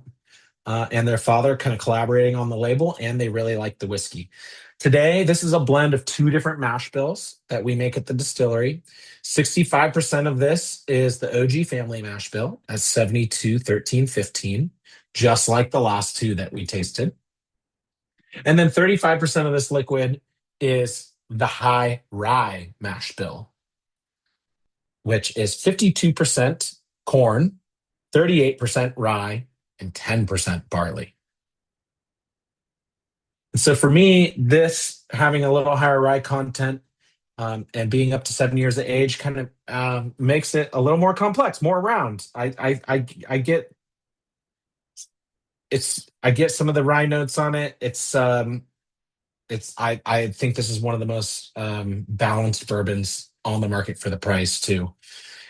Speaker 2: kind of collaborating on the label, and they really like the whiskey. Today, this is a blend of 2 different mash bills that we make at the distillery. 65% of this is the OG family mash bill at 72, 13, 15, just like the last 2 that we tasted. And then 35% of this liquid is the high rye mash bill, which is 52% corn, 38% rye, and 10% barley. So for me, this having a little higher rye content and being up to 7 years of age kind of makes it a little more complex, more round. I get some of the rye notes on it. I think this is one of the most balanced bourbons on the market for the price too.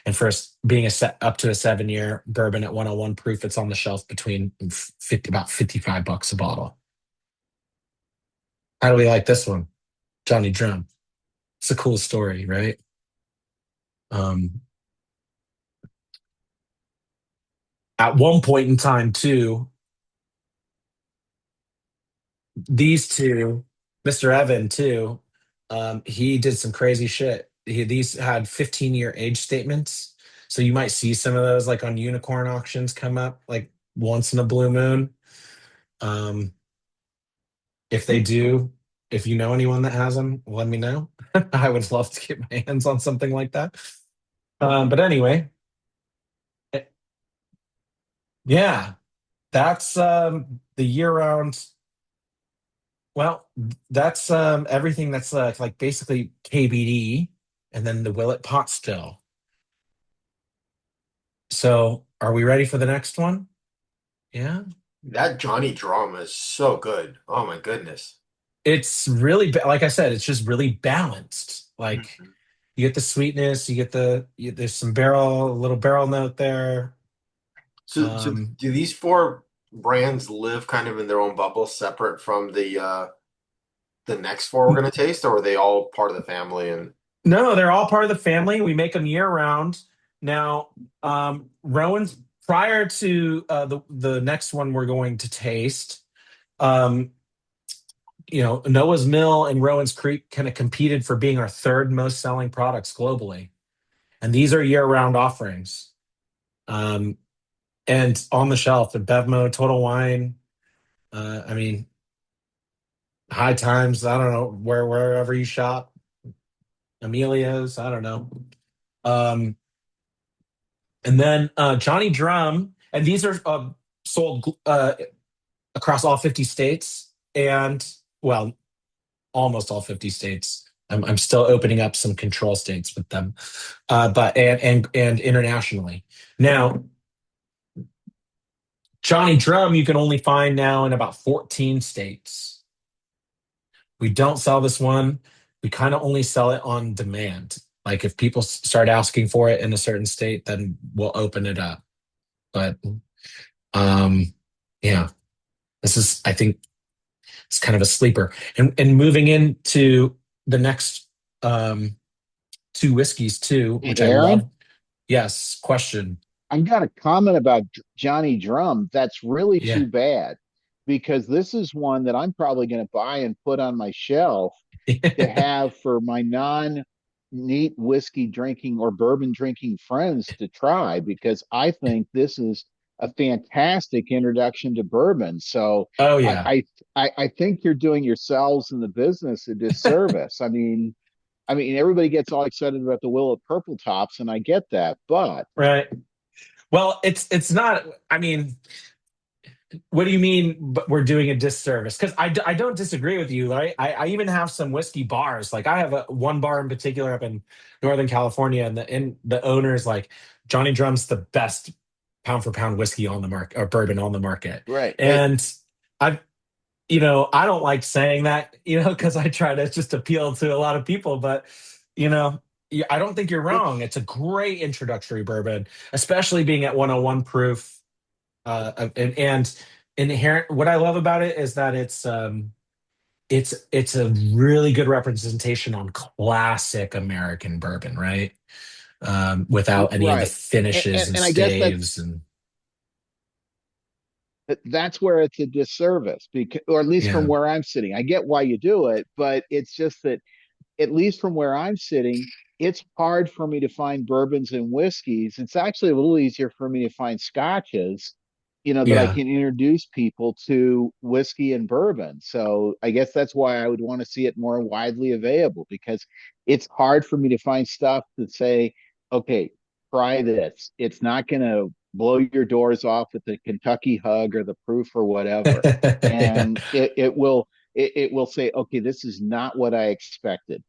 Speaker 2: And for being up to a 7-year bourbon at 101 proof, it's on the shelf between about $55 a bottle. How do we like this one? Johnny Drum. It's a cool story, right? Um, at one point in time, too, these two, Mr. Evan, too, he did some crazy shit. These had 15-year age statements. So you might see some of those like on unicorn auctions come up like once in a blue moon. Um, if they do, if you know anyone that has them, let me know. I would love to get my hands on something like that. But anyway, eh, yeah, that's the year-round. Well, that's everything that's like basically KBD, and then the Willet pot still. So, are we ready for the next one? Yeah.
Speaker 1: That Johnny Drum is so good. Oh my goodness.
Speaker 2: It's really like I said, it's just really balanced. Like
Speaker 1: Mhm.
Speaker 2: you get the sweetness, there's some barrel, a little barrel note there.
Speaker 1: So
Speaker 2: Um,
Speaker 1: do these four brands live kind of in their own bubble, separate from the next four we're gonna taste, or are they all part of the family? And
Speaker 2: no, they're all part of the family. We make them year round. Now, Rowan's prior to the next one we're going to taste. Um, Noah's Mill and Rowan's Creek kind of competed for being our third most selling products globally. And these are year-round offerings. Um, and on the shelf at Bevmo, Total Wine, I mean, High Times, I don't know, wherever you shop, Amelia's, I don't know. Um, and then Johnny Drum, and these are sold across all 50 states and, well, almost all 50 states. I'm still opening up some control states with them, but and internationally. Now, Johnny Drum you can only find now in about 14 states. We don't sell this one. We kind of only sell it on demand. Like if people start asking for it in a certain state, then we'll open it up. But um, yeah, this is I think it's kind of a sleeper. And moving into the next two whiskeys too,
Speaker 5: Hey,
Speaker 2: which I
Speaker 5: Aaron,
Speaker 2: love. Yes, question.
Speaker 5: I got a comment about Johnny Drum. That's really
Speaker 2: Yeah.
Speaker 5: too bad because this is one that I'm probably going to buy and put on my shelf to have for my non-neat whiskey drinking or bourbon drinking friends to try because I think this is a fantastic introduction to bourbon. So
Speaker 2: Oh
Speaker 5: I
Speaker 2: yeah.
Speaker 5: I think you're doing yourselves in the business a disservice. I mean, everybody gets all excited about the Willow Purple Tops, and I get that, but
Speaker 2: Right. Well, it's not. I mean, what do you mean? But we're doing a disservice? Because I don't disagree with you. Right. I even have some whiskey bars. Like I have one bar in particular up in Northern California, and the owner is like Johnny Drum's the best pound for pound whiskey on the market or bourbon on the market,
Speaker 5: right.
Speaker 2: and I I don't like saying that, because I try to just appeal to a lot of people, but, I don't think you're wrong.
Speaker 5: It's
Speaker 2: It's a great introductory bourbon, especially being at 101 proof. And inherent, what I love about it is that it's a really good representation on classic American bourbon, right? Without any of the
Speaker 5: right. And,
Speaker 2: finishes
Speaker 5: and,
Speaker 2: and
Speaker 5: and I guess
Speaker 2: staves and
Speaker 5: that's where it's a disservice because, or at least from
Speaker 2: yeah,
Speaker 5: where I'm sitting. I get why you do it, but it's just that at least from where I'm sitting, it's hard for me to find bourbons and whiskeys. It's actually a little easier for me to find scotches, that I
Speaker 2: yeah.
Speaker 5: can introduce people to whiskey and bourbon. So I guess that's why I would want to see it more widely available because it's hard for me to find stuff that say, okay, try this. It's not going to blow your doors off with the Kentucky hug or the proof or whatever.
Speaker 2: Yeah.
Speaker 5: And it will say, okay, this is not what I expected.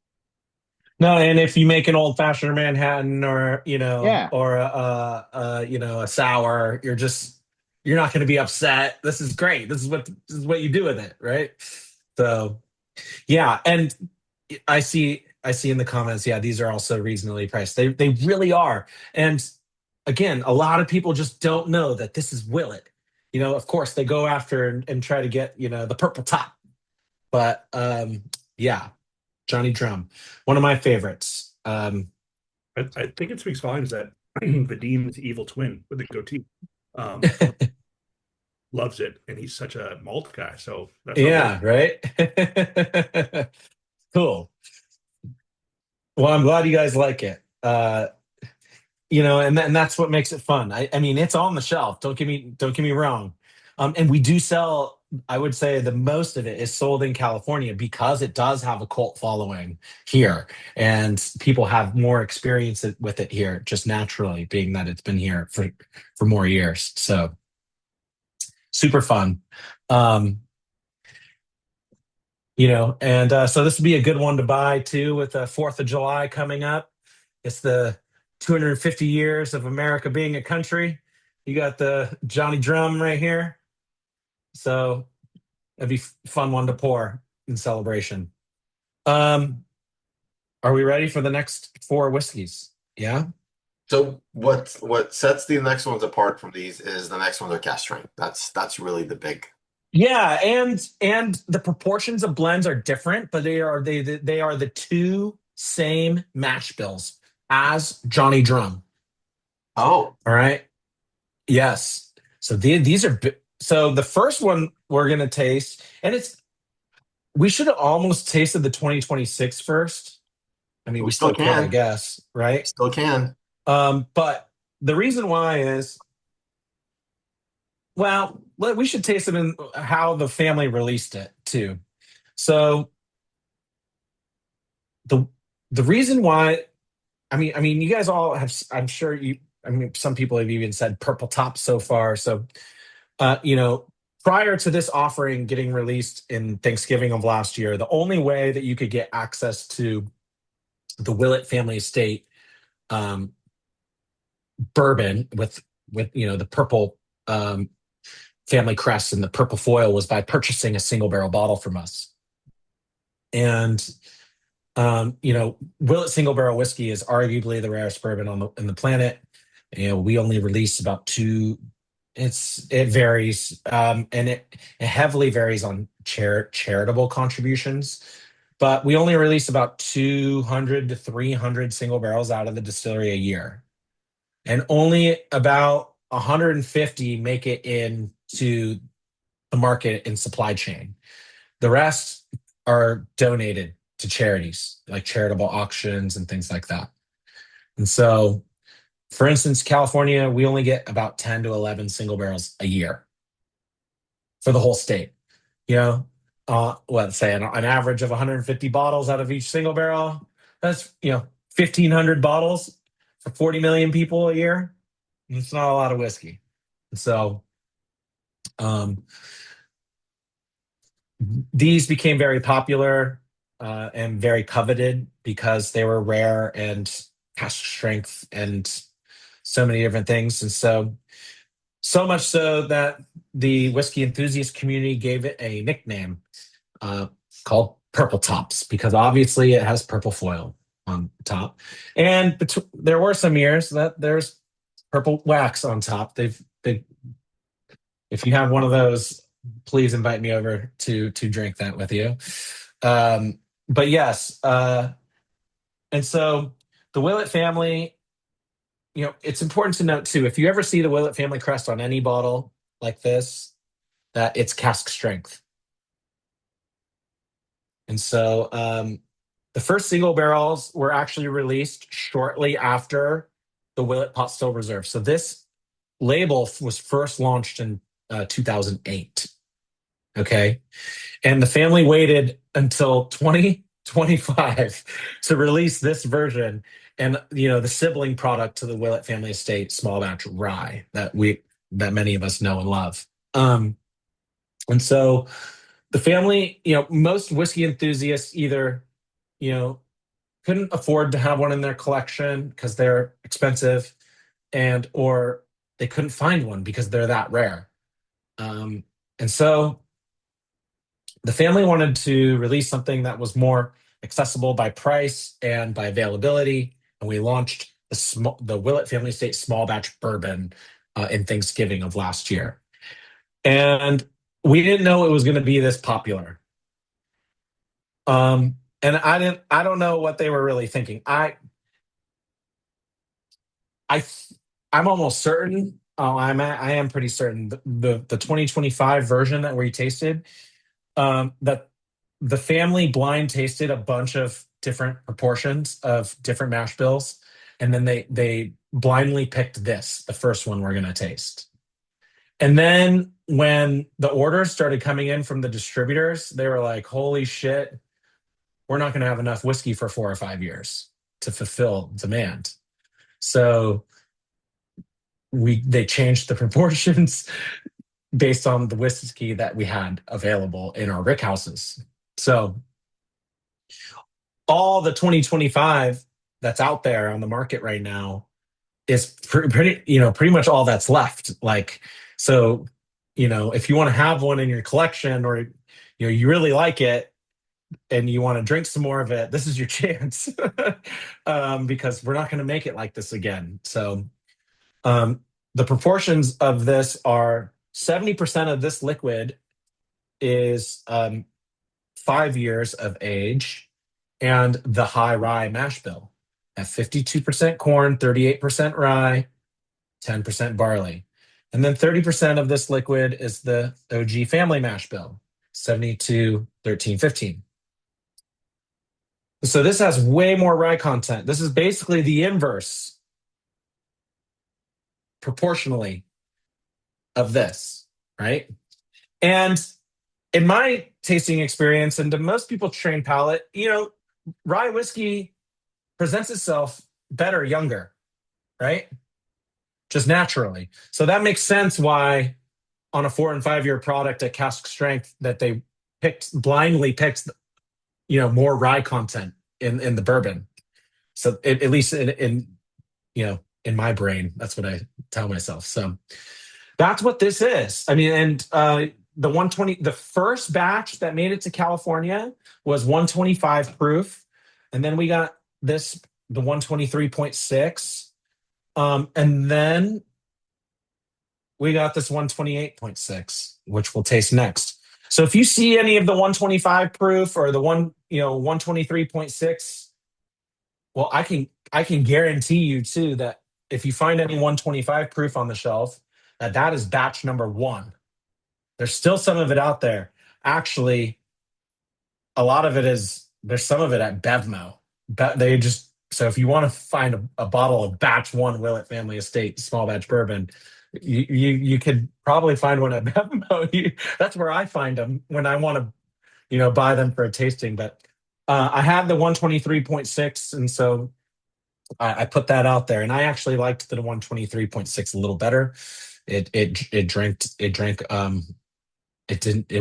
Speaker 2: No, and if you make an old fashioned Manhattan or
Speaker 5: Yeah,
Speaker 2: a sour, you're not going to be upset. This is great. This is what you do with it, right? So yeah, and I see in the comments, yeah, these are also reasonably priced. They really are. And again, a lot of people just don't know that this is Willet. Of course, they go after and try to get the purple top. But yeah, Johnny Drum, one of my favorites.
Speaker 6: I think it speaks volumes that Vadim's evil twin with the goatee um, loves it, and he's such a malt guy. So that sounds like
Speaker 2: Yeah, right. Cool. Well, I'm glad you guys like it. And that's what makes it fun. I mean, it's on the shelf. Don't get me wrong. And we do sell. I would say the most of it is sold in California because it does have a cult following here, and people have more experience with it here, just naturally, being that it's been here for more years. So super fun. Um, and so this would be a good one to buy too with the 4th of July coming up. It's the 250 years of America being a country. You got the Johnny Drum right here. So it'd be fun one to pour in celebration. Are we ready for the next four whiskeys? Yeah.
Speaker 1: So what sets the next ones apart from these is the next ones are cask strength. That's really the big.
Speaker 2: Yeah, and the proportions of blends are different, but they are the two same mash bills as Johnny Drum.
Speaker 1: Oh,
Speaker 2: All right. Yes. So these are so the first one we're gonna taste, and we should have almost tasted the 2026 first. I mean,
Speaker 1: we
Speaker 2: we
Speaker 1: still
Speaker 2: still could, I
Speaker 1: can.
Speaker 2: guess, right?
Speaker 1: Still can.
Speaker 2: But the reason why is, well, we should taste it in how the family released it too. So the the reason why, I mean, you guys all have. I'm sure you. I mean, some people have even said purple top so far. So, uh, you know, prior to this offering getting released in Thanksgiving of last year, the only way that you could get access to the Willett family estate um, bourbon with the purple family crest and the purple foil was by purchasing a single barrel bottle from us. And Willett single barrel whiskey is arguably the rarest bourbon in the planet. We only release about two. It varies, and it heavily varies on charitable contributions. But we only release about 200 to 300 single barrels out of the distillery a year, and only about 150 make it into the market and supply chain. The rest are donated to charities, like charitable auctions and things like that. And so, for instance, California, we only get about 10 to 11 single barrels a year for the whole state. Let's say an average of 150 bottles out of each single barrel. That's 1,500 bottles for 40 million people a year. It's not a lot of whiskey. So, um, these became very popular and very coveted because they were rare and cask strength and so many different things. And so much so that the whiskey enthusiast community gave it a nickname called Purple Tops, because obviously it has purple foil on top. And there were some years that there's purple wax on top. If you have one of those, please invite me over to drink that with you. But yes, and so the Willett family, it's important to note too, if you ever see the Willett family crest on any bottle like this, that it's cask strength. And so the first single barrels were actually released shortly after the Willett Pot Still Reserve. So this label was first launched in 2008. Okay. And the family waited until 2025 to release this version, and the sibling product to the Willett family estate, small batch rye, that many of us know and love. And so the family, most whiskey enthusiasts either couldn't afford to have one in their collection because they're expensive, or they couldn't find one because they're that rare. And so the family wanted to release something that was more accessible by price and by availability, and we launched the Willett Family Estate Small Batch Bourbon in Thanksgiving of last year. And we didn't know it was going to be this popular. And I don't know what they were really thinking. I I'm almost certain. Oh, I am pretty certain the 2025 version that we tasted, that the family blind tasted a bunch of different proportions of different mash bills, and then they blindly picked this, the first one we're gonna taste. And then when the orders started coming in from the distributors, they were like, "Holy shit, we're not gonna have enough whiskey for 4 or 5 years to fulfill demand." So they changed the proportions based on the whiskey that we had available in our rick houses. So all the 2025 that's out there on the market right now is pretty much all that's left. Like, so, if you want to have one in your collection, or you really like it and you want to drink some more of it, this is your chance. Because we're not going to make it like this again. So the proportions of this are 70% of this liquid is 5 years of age, and the high rye mash bill at 52% corn, 38% rye, 10% barley. And then 30% of this liquid is the OG family mash bill, 72, 13, 15. So this has way more rye content. This is basically the inverse proportionally of this, right? And in my tasting experience, and to most people trained palate, rye whiskey presents itself better younger, right? Just naturally. So that makes sense why on a 4 and 5 year product at cask strength that they blindly picked, more rye content in the bourbon. So at least in my brain, that's what I tell myself. So that's what this is. I mean, and the 120, the first batch that made it to California was 125 proof. And then we got the 123.6. And then we got this 128.6, which we'll taste next. So if you see any of the 125 proof or the 123.6, well, I can guarantee you too that if you find any 125 proof on the shelf, that is batch number 1. There's still some of it out there. Actually, a lot of there's some of it at Bevmo. So if you want to find a bottle of batch 1 Willett Family Estate small batch bourbon, you could probably find one at Bevmo. That's where I find them when I want to, buy them for a tasting. But I have the 123.6, and so I put that out there. And I actually liked the 123.6 a little better. It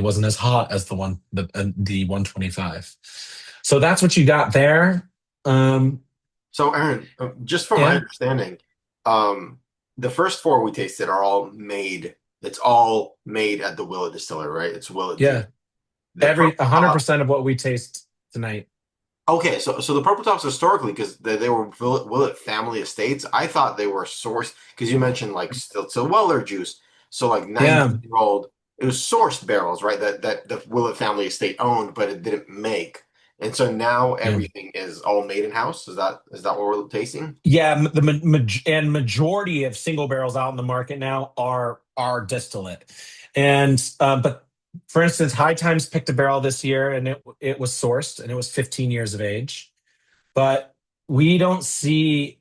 Speaker 2: wasn't as hot as the 125. So that's what you got there.
Speaker 1: So Aaron, just from my understanding, the first 4 we tasted are all made. It's all made at the Willett Distillery, right? It's Willett.
Speaker 2: Yeah. 100% of what we taste tonight.
Speaker 1: Okay, so the Purple Tops historically, because they were Willett family estates, I thought they were sourced, because you mentioned like still Weller juice, so like 90-year-old, it was sourced barrels, right? That the Willett family estate owned, but it didn't make, and so now everything is all made in house. Is that what we're tasting?
Speaker 2: Yeah, the majority of single barrels out in the market now are distillate, and but. For instance, High Times picked a barrel this year, and it was sourced, and it was 15 years of age. But we don't see.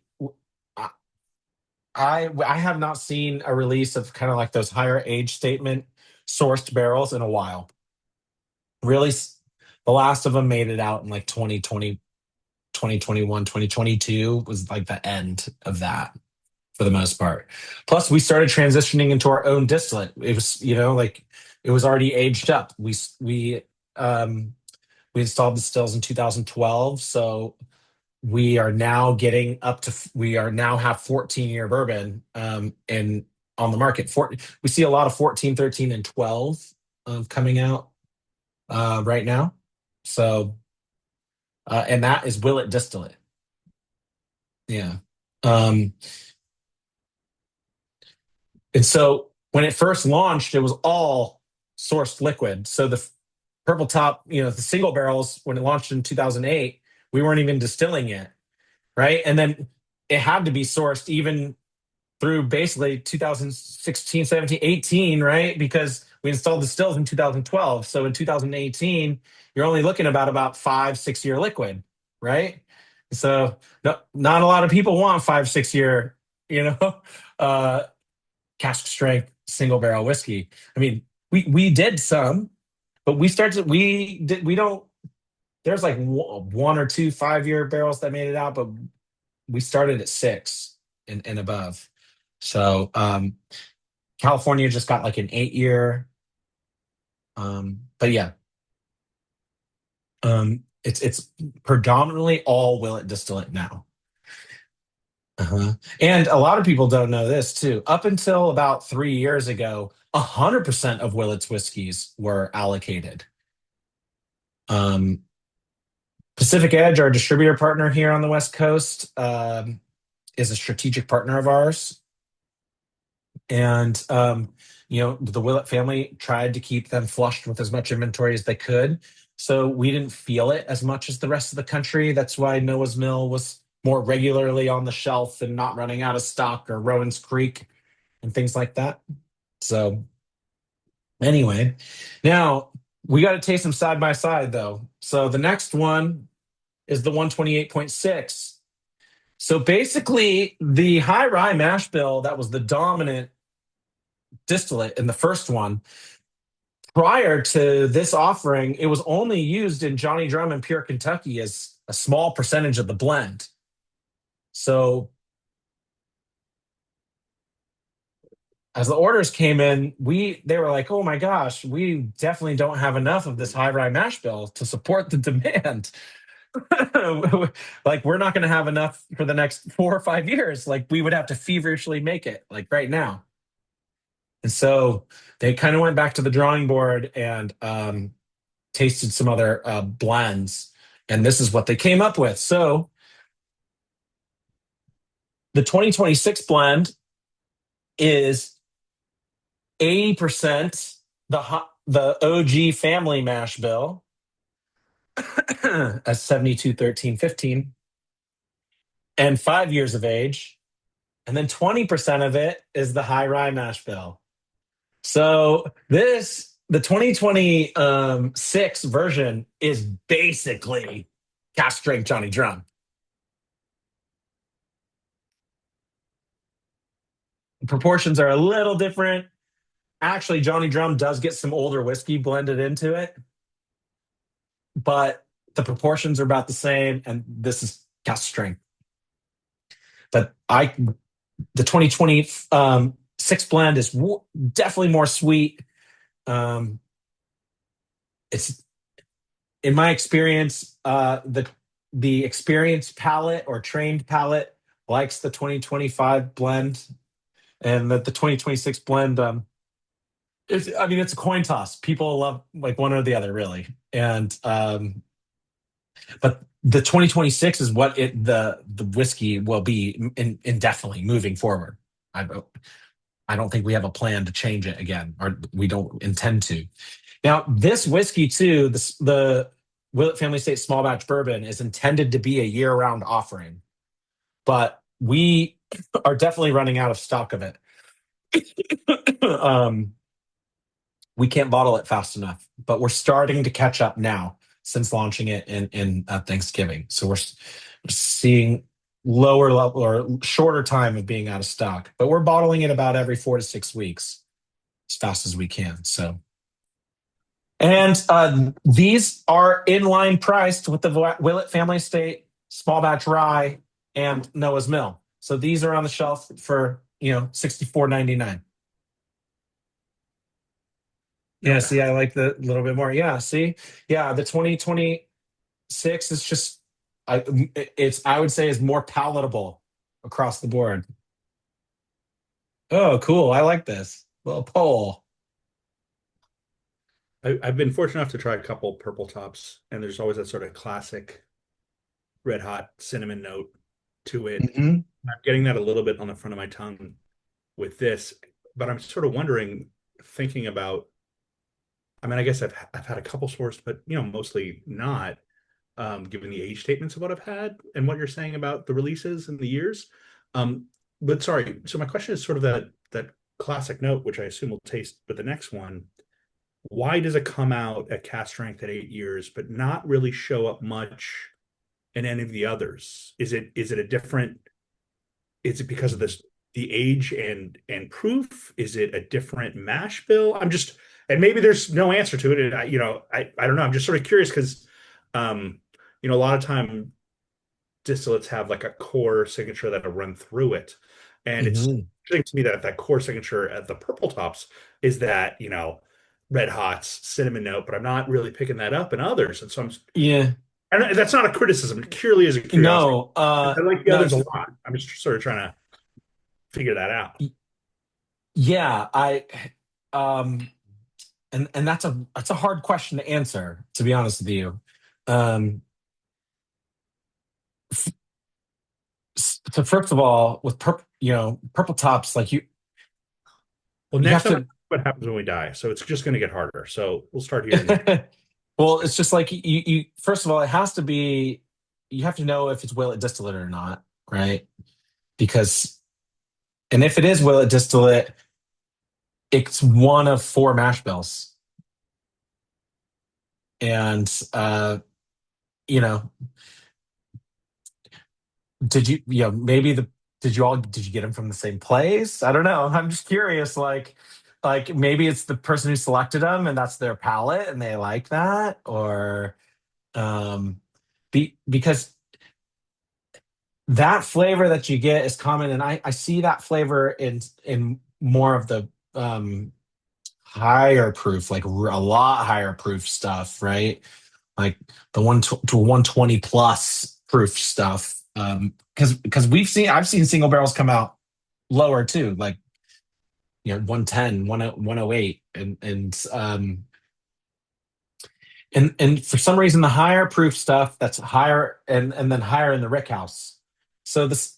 Speaker 2: I have not seen a release of kind of like those higher age statement sourced barrels in a while. Really, the last of them made it out in like 2020, 2021, 2022 was like the end of that for the most part. Plus, we started transitioning into our own distillate. It was, like it was already aged up. We installed the stills in 2012, so we are now getting up to. We are now have 14-year bourbon and on the market. We see a lot of 14, 13, and 12 coming out right now. So, and that is Willett Distillate. Yeah. And so when it first launched, it was all sourced liquid. So Purple Top, the single barrels, when it launched in 2008, we weren't even distilling it, right? And then it had to be sourced even through basically 2016, 17, 18, right? Because we installed the stills in 2012. So in 2018, you're only looking about 5-6 year liquid, right? So not a lot of people want 5-6 year, uh, cask strength single barrel whiskey. I mean, we did some, but we don't. There's like 1 or 2 5-year barrels that made it out, but we started at 6 and above. So California just got like an 8-year. But yeah, it's predominantly all Willett distillate now. And a lot of people don't know this too. Up until about 3 years ago, 100% of Willett's whiskeys were allocated. Pacific Edge, our distributor partner here on the West Coast, is a strategic partner of ours. And the Willett family tried to keep them flushed with as much inventory as they could. So we didn't feel it as much as the rest of the country. That's why Noah's Mill was more regularly on the shelf and not running out of stock, or Rowan's Creek and things like that. So anyway, now we got to taste them side by side though. So the next one is the 128.6. So basically the high rye mash bill that was the dominant distillate in the first one, prior to this offering, it was only used in Johnny Drum and Pure Kentucky as a small percentage of the blend. So as the orders came in, they were like, oh my gosh, we definitely don't have enough of this high rye mash bill to support the demand. Like, we're not going to have enough for the next 4 or 5 years. Like, we would have to feverishly make it like right now. And so they kind of went back to the drawing board and tasted some other blends. And this is what they came up with. So the 2026 blend is 80% the OG family mash bill as 72, 13, 15, and 5 years of age. And then 20% of it is the high rye mash bill. So the 2026 version is basically cask strength Johnny Drum. Proportions are a little different. Actually, Johnny Drum does get some older whiskey blended into it, but the proportions are about the same, and this is cask strength. But the 2026 blend is definitely more sweet. It's, in my experience, the experienced palate or trained palate likes the 2025 blend, and that the 2026 blend, it's a coin toss. People love like one or the other, really. And but the 2026 is what the whiskey will be indefinitely moving forward. I don't think we have a plan to change it again, or we don't intend to. Now, this whiskey too, the Willett Family Estate Small Batch Bourbon, is intended to be a year-round offering, but we are definitely running out of stock of it. We can't bottle it fast enough, but we're starting to catch up now since launching it in Thanksgiving. So we're seeing lower level or shorter time of being out of stock, but we're bottling it about every 4 to 6 weeks as fast as we can. So, and these are in line priced with the Willett Family Estate Small Batch Rye and Noah's Mill. So these are on the shelf for $64.99. Yeah, see, I like the little bit more. Yeah, see, yeah, the 2026 is just, I would say, is more palatable across the board. Oh, cool! I like this little poll.
Speaker 6: I've been fortunate enough to try a couple purple tops, and there's always that sort of classic red hot cinnamon note to it.
Speaker 2: Mm-hmm.
Speaker 6: I'm getting that a little bit on the front of my tongue with this, but I'm sort of wondering, thinking about I mean, I guess I've had a couple sourced, but mostly not. Given the age statements of what I've had and what you're saying about the releases and the years. Um, but sorry, so my question is sort of that classic note, which I assume we'll taste with the next one. Why does it come out at cast strength at 8 years, but not really show up much in any of the others? Is it a different? Is it because of the age and proof? Is it a different mash bill? And maybe there's no answer to it. And I don't know. I'm just sort of curious because, um, a lot of time distillates have like a core signature that'll run through it, and it's
Speaker 2: Mhm.
Speaker 6: interesting to me that that core signature at the purple tops is that red hots, cinnamon note, but I'm not really picking that up in others, and so
Speaker 2: Yeah.
Speaker 6: and that's not a criticism. It purely is a curiosity.
Speaker 2: No,
Speaker 6: I like the
Speaker 2: no,
Speaker 6: others a lot. I'm just sort of trying to figure that out.
Speaker 2: yeah, um, and that's a hard question to answer, to be honest with you. Um, so first of all, with purple tops, like
Speaker 6: Well,
Speaker 2: you
Speaker 6: next
Speaker 2: have
Speaker 6: time,
Speaker 2: to.
Speaker 6: what happens when we die? So it's just going to get harder. So we'll start here.
Speaker 2: Well, it's just like you. First of all, it has to be. You have to know if it's Willett distillate or not, right? Because, and if it is Willett distillate, it's one of four mash bills, and you know, maybe did you get them from the same place? I don't know. I'm just curious. Like maybe it's the person who selected them and that's their palate and they like that, or um, because that flavor that you get is common, and I see that flavor in more of the higher proof, like a lot higher proof stuff, right? Like the one to 120 plus proof stuff. Because I've seen single barrels come out lower too, like 110, 108, and for some reason the higher proof stuff that's higher and then higher in the rick house. So this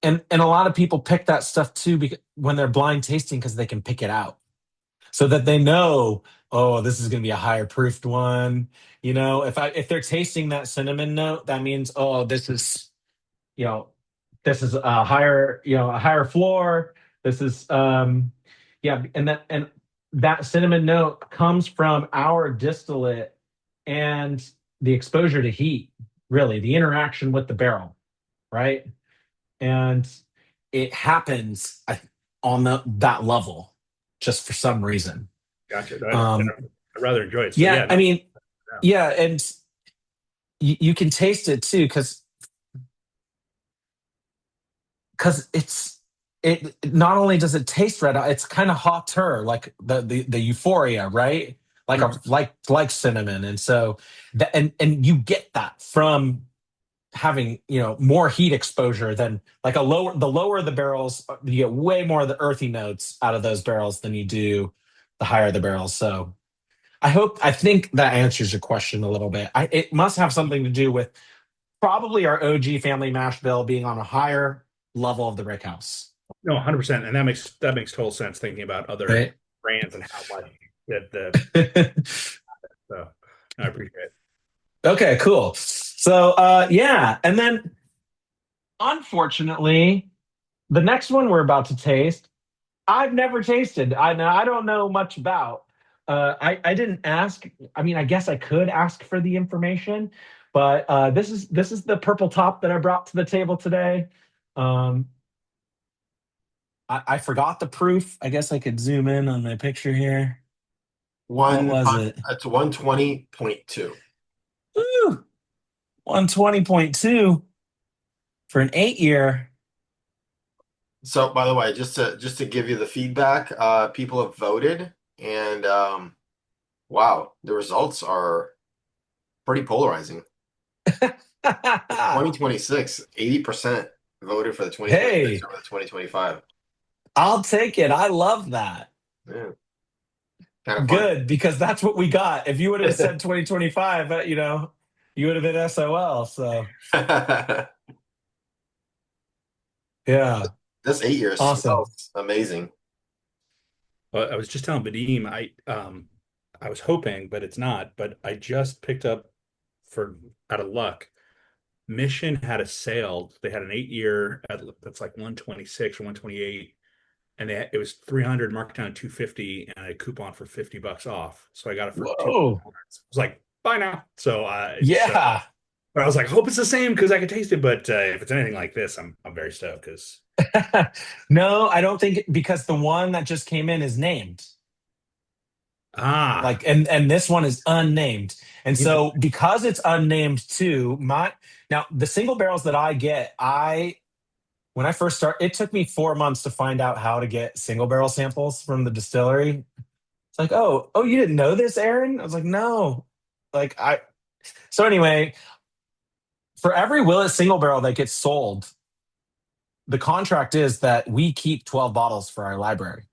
Speaker 2: and a lot of people pick that stuff too because when they're blind tasting because they can pick it out so that they know, oh, this is going to be a higher proofed one. If they're tasting that cinnamon note, that means, oh, you know this is a higher floor. This is yeah, and that cinnamon note comes from our distillate and the exposure to heat, really the interaction with the barrel, right? And it happens on that level just for some reason.
Speaker 6: Gotcha.
Speaker 2: Um,
Speaker 6: I rather enjoy it. So
Speaker 2: yeah,
Speaker 6: yeah,
Speaker 2: I
Speaker 6: no,
Speaker 2: mean, yeah, and you can taste it too because it not only does it taste red, it's kind of hotter, like the euphoria, right? Like a like cinnamon, and so and you get that from having more heat exposure than like the lower the barrels, you get way more of the earthy notes out of those barrels than you do the higher the barrels. So I think that answers your question a little bit. It must have something to do with probably our OG family mash bill being on a higher level of the rick house.
Speaker 6: no, 100%, and that makes total sense thinking about other
Speaker 2: Right.
Speaker 6: brands and how much that so I appreciate it.
Speaker 2: Okay, cool. So yeah, and then unfortunately, the next one we're about to taste, I've never tasted. I don't know much about. I didn't ask. I mean, I guess I could ask for the information, but this is the purple top that I brought to the table today. Um, I forgot the proof. I guess I could zoom in on my picture here. What was it?
Speaker 1: It's 120.2.
Speaker 2: Ooh, 120.2 for an 8 year.
Speaker 1: So, by the way, just to give you the feedback, people have voted, and wow, the results are pretty polarizing. 2026, 80% voted for the 2026
Speaker 2: Hey,
Speaker 1: over the 2025.
Speaker 2: I'll take it. I love that.
Speaker 1: Yeah, kind of fun.
Speaker 2: Good, because that's what we got. If you would have said 2025, you would have been SOL. So yeah,
Speaker 1: This 8 years
Speaker 2: awesome.
Speaker 1: smells amazing.
Speaker 6: I was just telling Vadim, I was hoping, but it's not. But I just picked up for out of luck. Mission had a sale. They had an 8 year that's like 126 or 128, and it was 300 marked down 250, and a coupon for $50 off. So I got it for two. I
Speaker 2: Whoa.
Speaker 6: was like, buy now. So
Speaker 2: Yeah.
Speaker 6: but I was like, hope it's the same because I could taste it. But if it's anything like this, I'm very stoked because
Speaker 2: No, I don't think because the one that just came in is named.
Speaker 6: ah,
Speaker 2: Like and this one is unnamed. And so
Speaker 6: interesting.
Speaker 2: because it's unnamed too, my now the single barrels that I get, I when I first start, it took me 4 months to find out how to get single barrel samples from the distillery. It's like, oh, you didn't know this, Aaron? I was like, no. Like I so anyway, for every Willet single barrel that gets sold, the contract is that we keep 12 bottles for our library.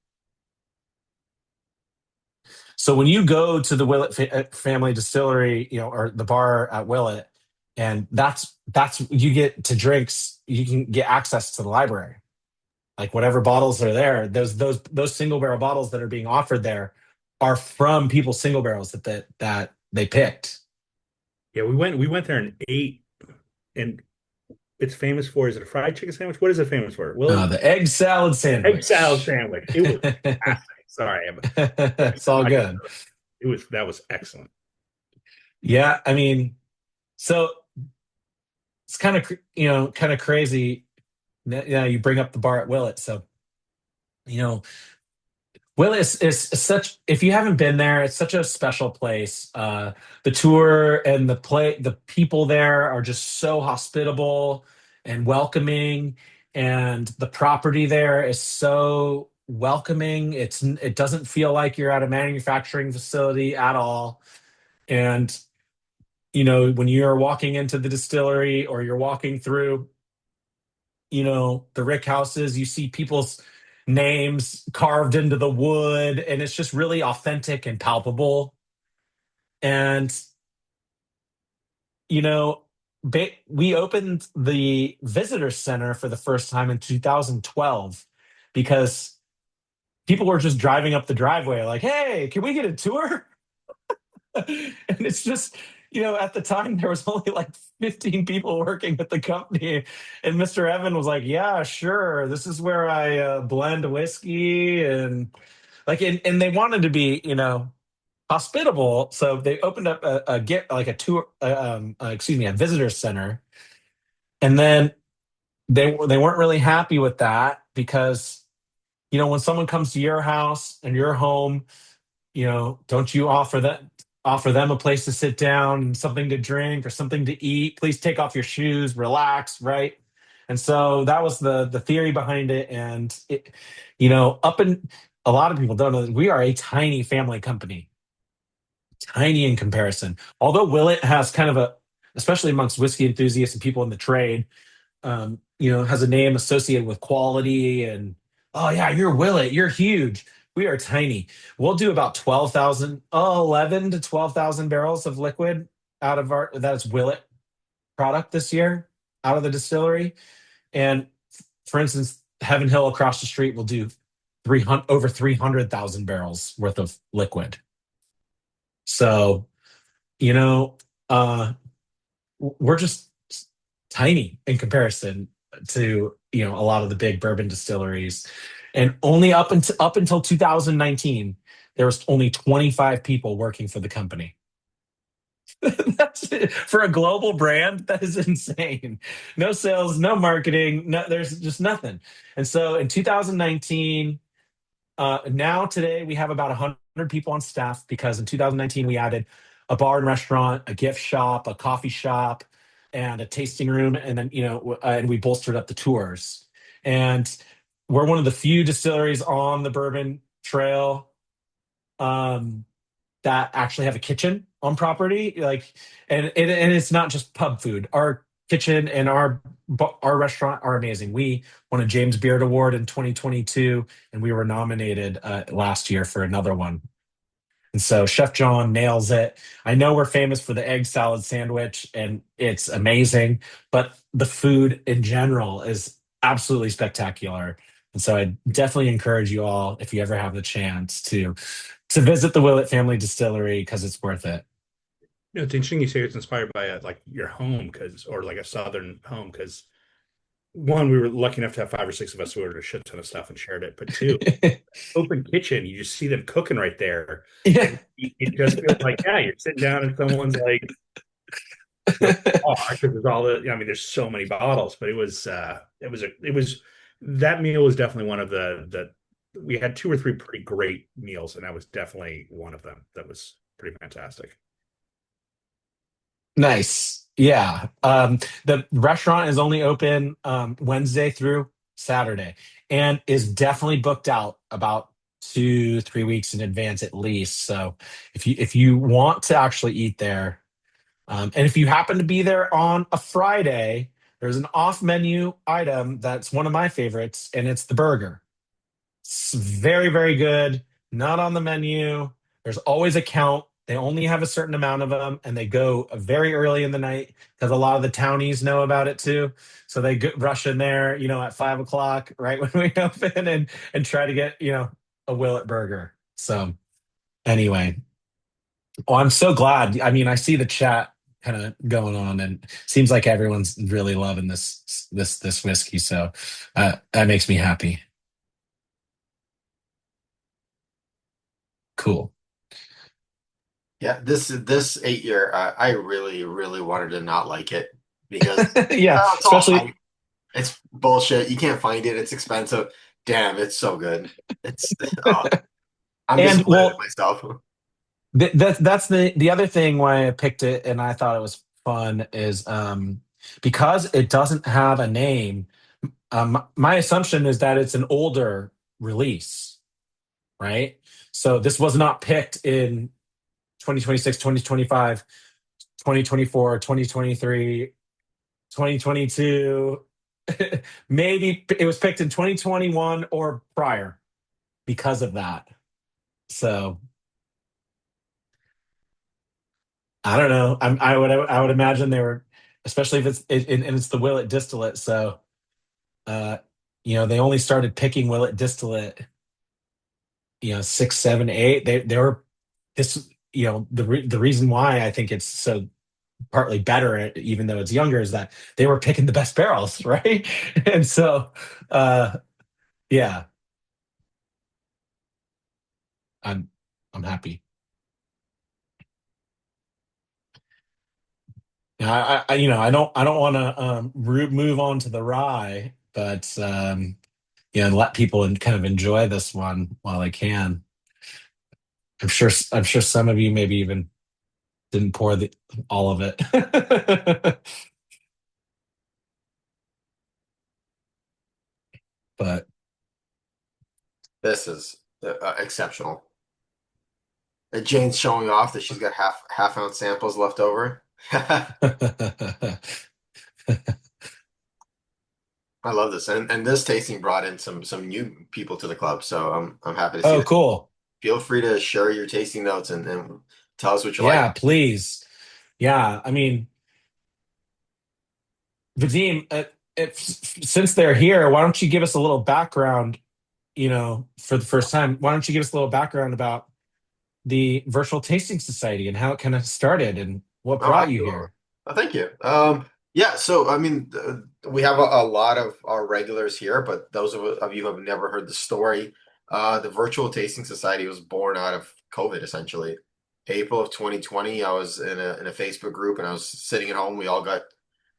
Speaker 2: So when you go to the Willett family distillery, or the bar at Willett, and that's you get to drinks, you can get access to the library. Like whatever bottles are there, those single barrel bottles that are being offered there are from people's single barrels that they picked.
Speaker 6: Yeah, we went there and ate, and it's famous for, is it a fried chicken sandwich? What is it famous for? Well,
Speaker 2: The egg salad
Speaker 6: egg salad
Speaker 2: sandwich.
Speaker 6: sandwich. It was fantastic. Sorry,
Speaker 2: It's all good.
Speaker 6: that was excellent.
Speaker 2: Yeah, I mean, so it's kind of crazy. Yeah, you bring up the bar at Willett. So, you know, Willett is such, if you haven't been there, it's such a special place. The tour and the people there are just so hospitable and welcoming. And the property there is so welcoming. It doesn't feel like you're at a manufacturing facility at all. And, when you're walking into the distillery or you're walking through the rick houses, you see people's names carved into the wood, and it's just really authentic and palpable. And you know we opened the visitor center for the first time in 2012 because people were just driving up the driveway like, hey, can we get a tour? And it's just, at the time there was only like 15 people working at the company. And Mr. Evan was like, yeah, sure. This is where I blend whiskey. And and they wanted to be, hospitable. So they opened up a get like a tour, excuse me, a visitor center. And then they weren't really happy with that because, when someone comes to your house and your home, don't you offer them a place to sit down and something to drink or something to eat? Please take off your shoes, relax, right? And so that was the theory behind it. And up in a lot of people don't know that we are a tiny family company, tiny in comparison. Although Willett has kind of especially amongst whiskey enthusiasts and people in the trade, has a name associated with quality and, oh yeah, you're Willett, you're huge. We are tiny. We'll do about 11 to 12,000 barrels of liquid out of that's Willett product this year out of the distillery. And for instance, Heaven Hill across the street will do over 300,000 barrels worth of liquid. So, we're just tiny in comparison to a lot of the big bourbon distilleries. And only up until 2019 there was only 25 people working for the company. That's it. For a global brand, that is insane. No sales, no marketing, there's just nothing. And so in 2019, now today we have about 100 people on staff because in 2019 we added a bar and restaurant, a gift shop, a coffee shop, and a tasting room, and then and we bolstered up the tours. And we're one of the few distilleries on the Bourbon Trail that actually have a kitchen on property. And it's not just pub food. Our kitchen and our restaurant are amazing. We won a James Beard Award in 2022, and we were nominated last year for another one. And so Chef John nails it. I know we're famous for the egg salad sandwich, and it's amazing, but the food in general is absolutely spectacular. And so I definitely encourage you all, if you ever have the chance, to visit the Willett family distillery because it's worth it.
Speaker 6: It's interesting you say it's inspired by like your home, because or like a southern home, because one, we were lucky enough to have five or six of us who ordered a shit ton of stuff and shared it. But two, open kitchen, you just see them cooking right there,
Speaker 2: Yeah.
Speaker 6: and it just feels like, yeah, you're sitting down and someone's like, because there's all the, I mean, there's so many bottles, but it was that meal was definitely one of the we had two or three pretty great meals, and that was definitely one of them. That was pretty fantastic.
Speaker 2: Nice. Yeah. The restaurant is only open Wednesday through Saturday and is definitely booked out about 2, 3 weeks in advance at least. So if you want to actually eat there, and if you happen to be there on a Friday, there's an off menu item that's one of my favorites, and it's the burger. It's very, very good. Not on the menu. There's always a count. They only have a certain amount of them, and they go very early in the night because a lot of the townies know about it too. So they rush in there, at 5 o'clock, right when we open, and try to get a Willet burger. So anyway, I'm so glad. I mean, I see the chat kind of going on, and seems like everyone's really loving this whiskey. So that makes me happy. Cool.
Speaker 1: Yeah, this 8 year, I really, really wanted to not like it because
Speaker 2: Yeah,
Speaker 1: it's all
Speaker 2: especially
Speaker 1: hype. It's bullshit. You can't find it. It's expensive. Damn, it's so good. It's I'm
Speaker 2: and
Speaker 1: disappointed in
Speaker 2: well,
Speaker 1: myself.
Speaker 2: that's the other thing why I picked it and I thought it was fun is because it doesn't have a name. My assumption is that it's an older release, right? So this was not picked in 2026, 2025, 2024, 2023, 2022. Maybe it was picked in 2021 or prior because of that. So I don't know. I would imagine they were, especially if and it's the Willett distillate. So uh, they only started picking Willett distillate, 6, 7, 8. They were this. The reason why I think it's so partly better, even though it's younger, is that they were picking the best barrels, right? And so, uh, yeah, I'm I'm happy. Yeah, I don't want to move on to the rye, but let people kind of enjoy this one while they can. I'm sure some of you maybe even didn't pour all of it. But
Speaker 1: This is exceptional. Jane's showing off that she's got half ounce samples left over. I love this, and this tasting brought in some new people to the club, so I'm happy to see
Speaker 2: oh,
Speaker 1: that.
Speaker 2: cool.
Speaker 1: Feel free to share your tasting notes and tell us what you like.
Speaker 2: Yeah, please. Yeah, I mean, Vadim, since they're here, why don't you give us a little background, for the first time? Why don't you give us a little background about the Virtual Tasting Society and how it kind of started and what
Speaker 1: Oh,
Speaker 2: brought you
Speaker 1: absolutely.
Speaker 2: here?
Speaker 1: Oh, thank you. Yeah, so I mean, we have a lot of our regulars here, but those of you who have never heard the story, the Virtual Tasting Society was born out of COVID, essentially. April of 2020, I was in a Facebook group and I was sitting at home. We all got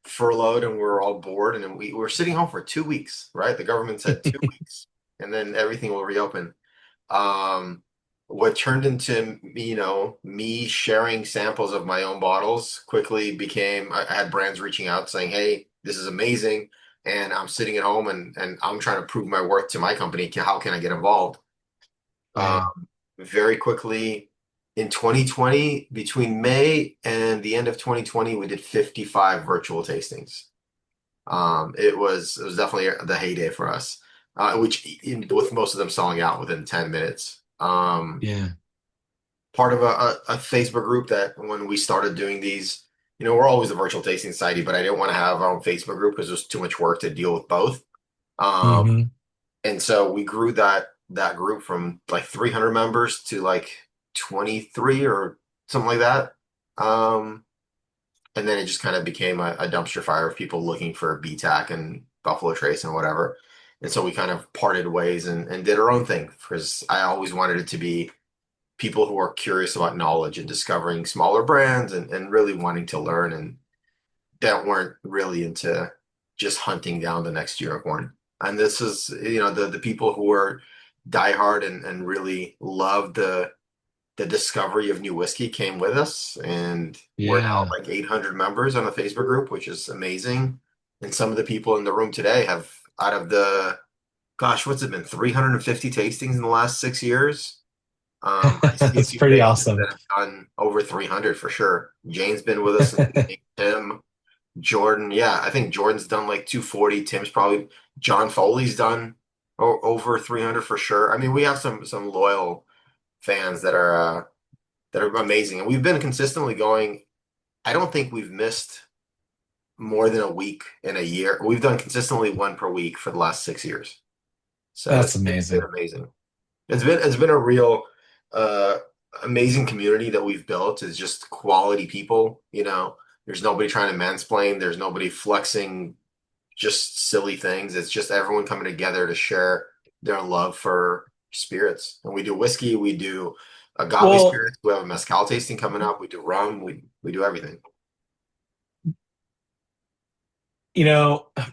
Speaker 1: furloughed and we were all bored, and then we were sitting home for 2 weeks, right? The government said 2 weeks, and then everything will reopen. Um, what turned into me sharing samples of my own bottles quickly became I had brands reaching out saying, "Hey, this is amazing," and I'm sitting at home and I'm trying to prove my worth to my company. How can I get involved? Um,
Speaker 2: Right.
Speaker 1: very quickly in 2020, between May and the end of 2020, we did 55 virtual tastings. It was definitely the heyday for us, with most of them selling out within 10 minutes.
Speaker 2: Yeah.
Speaker 1: Part of a Facebook group that when we started doing these, we're always a virtual tasting society, but I didn't want to have our own Facebook group because there's too much work to deal with both. Um,
Speaker 2: Hmm.
Speaker 1: And so we grew that group from like 300 members to like 23 or something like that. Um, and then it just kind of became a dumpster fire of people looking for BTAC and Buffalo Trace and whatever. And so we kind of parted ways and did our own thing because I always wanted it to be people who are curious about knowledge and discovering smaller brands and really wanting to learn and that weren't really into just hunting down the next unicorn. And this is, the people who were diehard and really loved the discovery of new whiskey came with us, and we're now
Speaker 2: Yeah.
Speaker 1: like 800 members on the Facebook group, which is amazing. And some of the people in the room today have, out of the, gosh, what's it been, 350 tastings in the last 6 years. I see a
Speaker 2: That's
Speaker 1: few
Speaker 2: pretty
Speaker 1: faces
Speaker 2: awesome.
Speaker 1: that have done over 300 for sure. Jane's been with us, and Tim, Jordan, yeah, I think Jordan's done like 240. Tim's probably, John Foley's done over 300 for sure. I mean, we have some loyal fans that are amazing. And we've been consistently going. I don't think we've missed more than a week in a year. We've done consistently one per week for the last 6 years. So
Speaker 2: That's
Speaker 1: it's been
Speaker 2: amazing.
Speaker 1: amazing. It's been a real uh amazing community that we've built. Is just quality people, There's nobody trying to mansplain, there's nobody flexing just silly things. It's just everyone coming together to share their love for spirits. And we do whiskey, we do agave
Speaker 2: Well,
Speaker 1: spirits, we have a mezcal tasting coming up, we do rum, we do everything.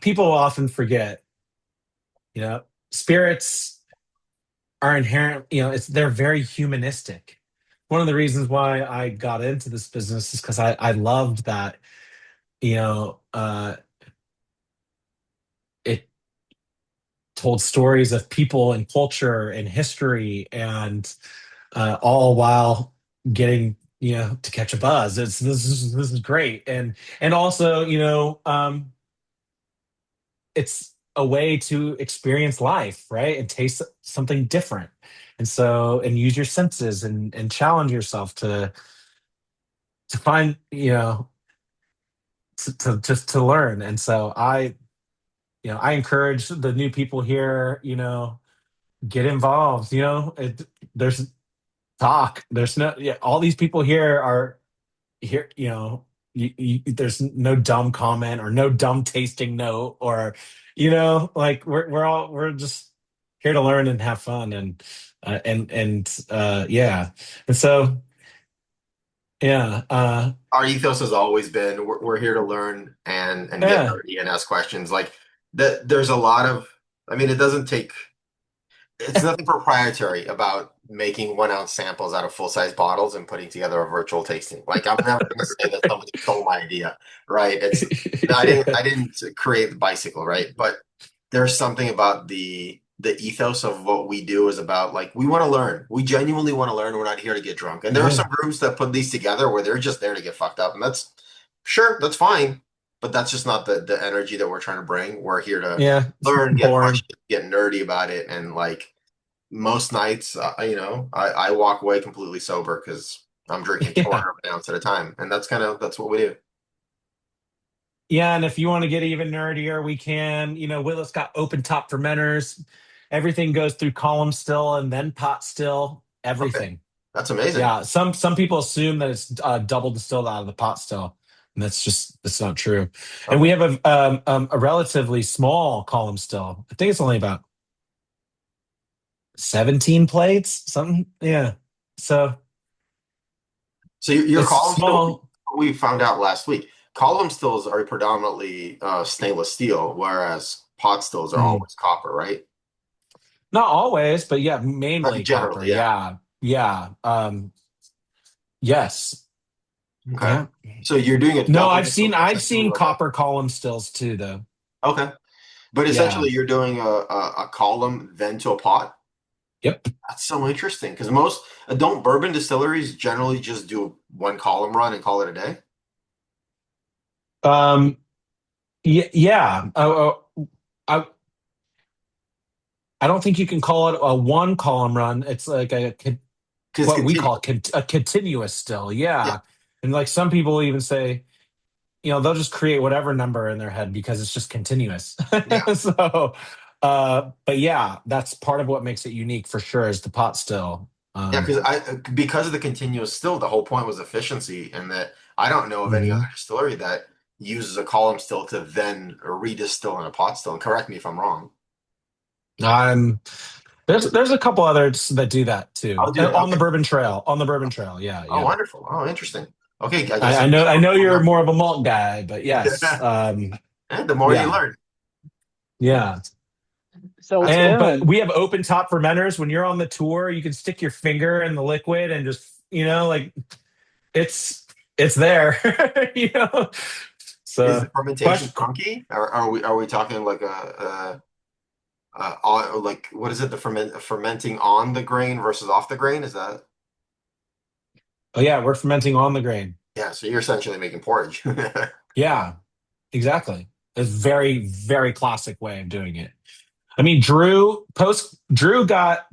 Speaker 2: people often forget, spirits are inherent, they're very humanistic. One of the reasons why I got into this business is because I loved that, it told stories of people and culture and history and all while getting to catch a buzz. This is great, and also it's a way to experience life, right, and taste something different, and use your senses and challenge yourself to find to just to learn. And so I encourage the new people here, get involved. There's talk. There's no, yeah, all these people here are here, there's no dumb comment or no dumb tasting note or, like we're just here to learn and have fun and yeah. And so, yeah,
Speaker 1: Our ethos has always been we're here to learn and get
Speaker 2: yeah,
Speaker 1: nerdy and ask questions. Like there's a lot of, I mean, it's nothing proprietary about making 1 ounce samples out of full size bottles and putting together a virtual tasting. Like I'm never going to say that somebody stole my idea, right? I didn't
Speaker 2: yeah,
Speaker 1: I didn't create the bicycle, right? But there's something about the ethos of what we do is about like we want to learn. We genuinely want to learn. We're not here to get drunk. And there are
Speaker 2: yeah,
Speaker 1: some groups that put these together where they're just there to get fucked up, and that's sure, that's fine. But that's just not the energy that we're trying to bring. We're here to
Speaker 2: yeah. It's
Speaker 1: learn, get
Speaker 2: boring.
Speaker 1: questions, get nerdy about it, and like most nights, I walk away completely sober because I'm drinking
Speaker 2: Yeah.
Speaker 1: 400 of an ounce at a time, and that's what we do.
Speaker 2: Yeah, and if you want to get even nerdier, we can. Willett's got open top fermenters. Everything goes through column still and then pot still.
Speaker 1: Okay,
Speaker 2: Everything.
Speaker 1: that's amazing.
Speaker 2: Yeah, some people assume that it's double distilled out of the pot still, and that's not true. And we
Speaker 1: Okay,
Speaker 2: have a relatively small column still. I think it's only about 17 plates, something. Yeah, so
Speaker 1: so your
Speaker 2: it's
Speaker 1: column still,
Speaker 2: small.
Speaker 1: we found out last week, column stills are predominantly stainless steel, whereas pot stills are
Speaker 2: Mm.
Speaker 1: always copper, right?
Speaker 2: Not always, but yeah, mainly copper.
Speaker 1: Generally, yeah.
Speaker 2: Yeah, yeah. Yes.
Speaker 1: Okay.
Speaker 2: Yeah.
Speaker 1: So you're doing a
Speaker 2: No,
Speaker 1: double
Speaker 2: I've
Speaker 1: distill,
Speaker 2: seen I've
Speaker 1: essentially
Speaker 2: seen
Speaker 1: like a,
Speaker 2: copper column stills too, though.
Speaker 1: okay, but
Speaker 2: Yeah.
Speaker 1: essentially you're doing a column then to a pot.
Speaker 2: Yep.
Speaker 1: That's so interesting because most don't bourbon distilleries generally just do one column run and call it a day?
Speaker 2: Um. Yeah. I I don't think you can call it a one column run. It's like
Speaker 1: Because
Speaker 2: what we call
Speaker 1: continuous.
Speaker 2: a continuous still.
Speaker 1: Yeah.
Speaker 2: Yeah. And like some people even say, they'll just create whatever number in their head because it's just continuous.
Speaker 1: Yeah.
Speaker 2: So, But yeah, that's part of what makes it unique for sure is the pot still.
Speaker 1: Yeah, because of the continuous still, the whole point was efficiency, and that I don't know of any other
Speaker 2: Mhm.
Speaker 1: distillery that uses a column still to then redistill in a pot still. And correct me if I'm wrong.
Speaker 2: I'm there's a couple others that do that too.
Speaker 1: I'll do it.
Speaker 2: On the
Speaker 1: Okay.
Speaker 2: Bourbon Trail. On the Bourbon Trail. Yeah,
Speaker 1: Oh,
Speaker 2: yeah.
Speaker 1: wonderful. Oh, interesting. Okay, I guess
Speaker 2: I know I know you're more of a malt guy, but yes.
Speaker 1: and the more you
Speaker 2: Yeah.
Speaker 1: learn.
Speaker 2: Yeah.
Speaker 5: So
Speaker 1: That's cool.
Speaker 2: But
Speaker 5: Aaron,
Speaker 2: we have open top fermenters. When you're on the tour, you can stick your finger in the liquid and just, like it's it's there. you know.
Speaker 1: Is the
Speaker 2: So
Speaker 1: fermentation
Speaker 2: question.
Speaker 1: funky? Or are we talking like like what is it? The fermenting on the grain versus off the grain? Is that?
Speaker 2: Oh yeah, we're fermenting on the grain.
Speaker 1: Yeah, so you're essentially making porridge.
Speaker 2: Yeah, exactly. It's very, very classic way of doing it. I mean, Drew got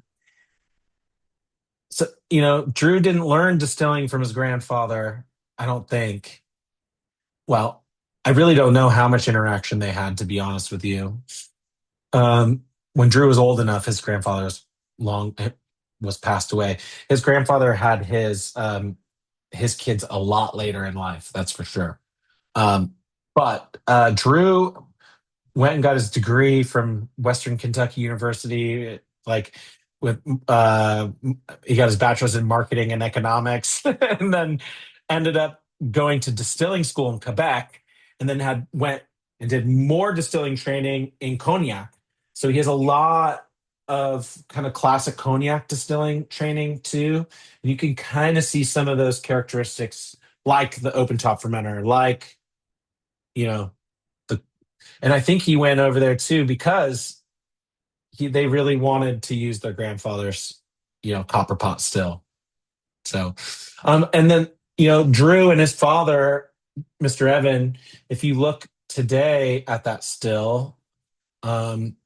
Speaker 2: so Drew didn't learn distilling from his grandfather, I don't think. Well, I really don't know how much interaction they had, to be honest with you. When Drew was old enough, his grandfather long was passed away. His grandfather had his kids a lot later in life, that's for sure. But Drew went and got his degree from Western Kentucky University, like with he got his bachelor's in marketing and economics, and then ended up going to distilling school in Quebec, and then had went and did more distilling training in cognac. So he has a lot of kind of classic cognac distilling training too. And you can kind of see some of those characteristics, like the open top fermenter, like you know the and I think he went over there too because they really wanted to use their grandfather's, copper pot still. So, and then, Drew and his father, Mr. Evan, if you look today at that still, um,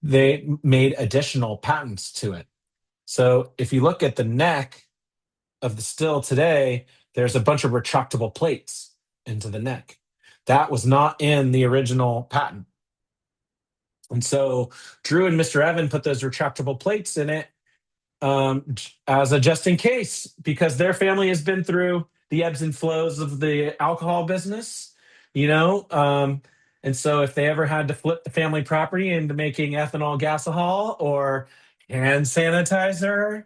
Speaker 2: they made additional patents to it. So if you look at the neck of the still today, there's a bunch of retractable plates into the neck. That was not in the original patent. And so Drew and Mr. Evan put those retractable plates in it as a just in case, because their family has been through the ebbs and flows of the alcohol business, you know. And so if they ever had to flip the family property into making ethanol gasohol or hand sanitizer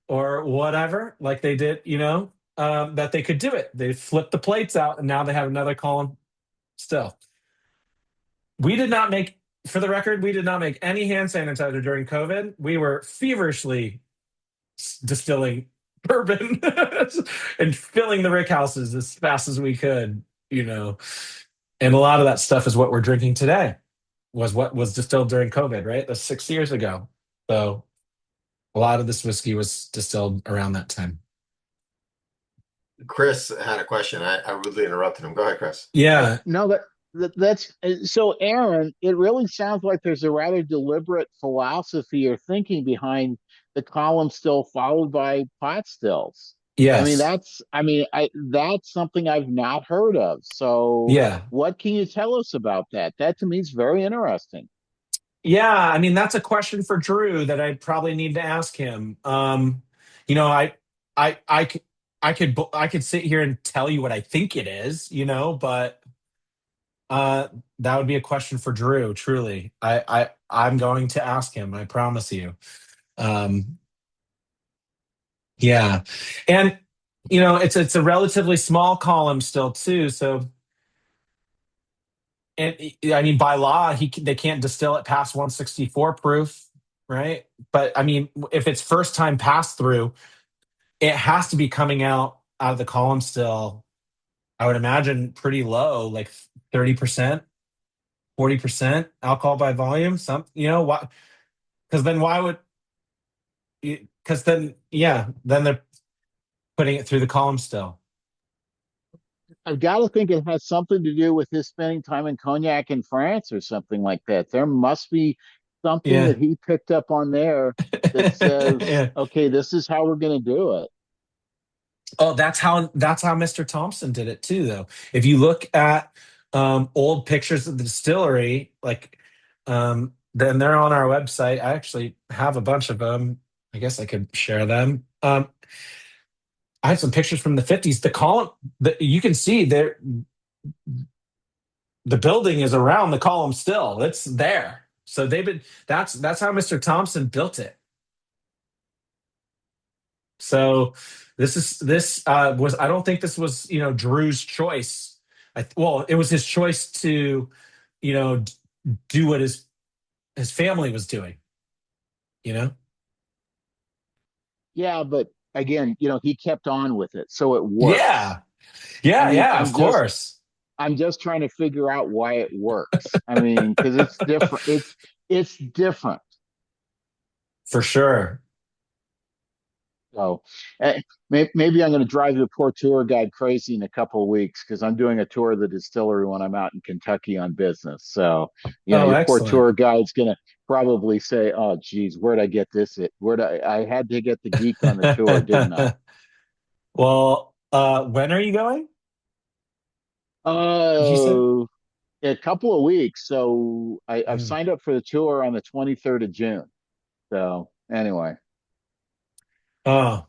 Speaker 2: or whatever, like they did, that they could do it. They flipped the plates out and now they have another column still. We did not make, for the record, we did not make any hand sanitizer during COVID. We were feverishly distilling bourbon and filling the rick houses as fast as we could, And a lot of that stuff is what we're drinking today, was what was distilled during COVID, right? That's 6 years ago. So a lot of this whiskey was distilled around that time.
Speaker 1: Chris had a question. I rudely interrupted him. Go ahead, Chris.
Speaker 2: Yeah.
Speaker 5: no, that's so Aaron, it really sounds like there's a rather deliberate philosophy or thinking behind the column still followed by pot stills.
Speaker 2: Yes.
Speaker 5: That's something I've not heard of. So
Speaker 2: Yeah.
Speaker 5: what can you tell us about that? That to me is very interesting.
Speaker 2: Yeah, I mean that's a question for Drew that I probably need to ask him. You know, I, I, c- I could sit here and tell you what I think it is, but that would be a question for Drew. Truly, I'm going to ask him. I promise you. Um, yeah, and it's a relatively small column still too. So, and I mean by law they can't distill it past 164 proof, right? But I mean if it's first time pass through, it has to be coming out of the column still. I would imagine pretty low, like 30%, 40% alcohol by volume. Why? Because then why would? Because then then they're putting it through the column still.
Speaker 5: I've got to think it has something to do with his spending time in Cognac in France or something like that. There must be something
Speaker 2: Yeah.
Speaker 5: that he picked up on there that says,
Speaker 2: Yeah.
Speaker 5: okay, this is how we're going to do it.
Speaker 2: Oh, that's how Mr. Thompson did it too, though. If you look at old pictures of the distillery, like then they're on our website. I actually have a bunch of them. I guess I could share them. I have some pictures from the 50s. The column, you can see there, the building is around the column still. It's there. So they've been. That's how Mr. Thompson built it. So this was. I don't think this was Drew's choice. Well, it was his choice to do what his family was doing. You know.
Speaker 5: Yeah, but again, he kept on with it, so it works.
Speaker 2: Yeah.
Speaker 5: I
Speaker 2: Yeah.
Speaker 5: mean,
Speaker 2: Yeah. Of course.
Speaker 5: I'm just trying to figure out why it works. I mean, because it's different. It's different.
Speaker 2: For sure.
Speaker 5: So maybe I'm going to drive the poor tour guide crazy in a couple of weeks because I'm doing a tour of the distillery when I'm out in Kentucky on business. So,
Speaker 2: Oh,
Speaker 5: your poor
Speaker 2: excellent.
Speaker 5: tour guide's going to probably say, "Oh, geez, where'd I get this? I had to get the geek on the tour, didn't I?"
Speaker 2: Well, when are you going? Did you say?
Speaker 5: Oh, a couple of weeks. So I've
Speaker 2: Mm.
Speaker 5: signed up for the tour on the 23rd of June. So anyway,
Speaker 2: Oh,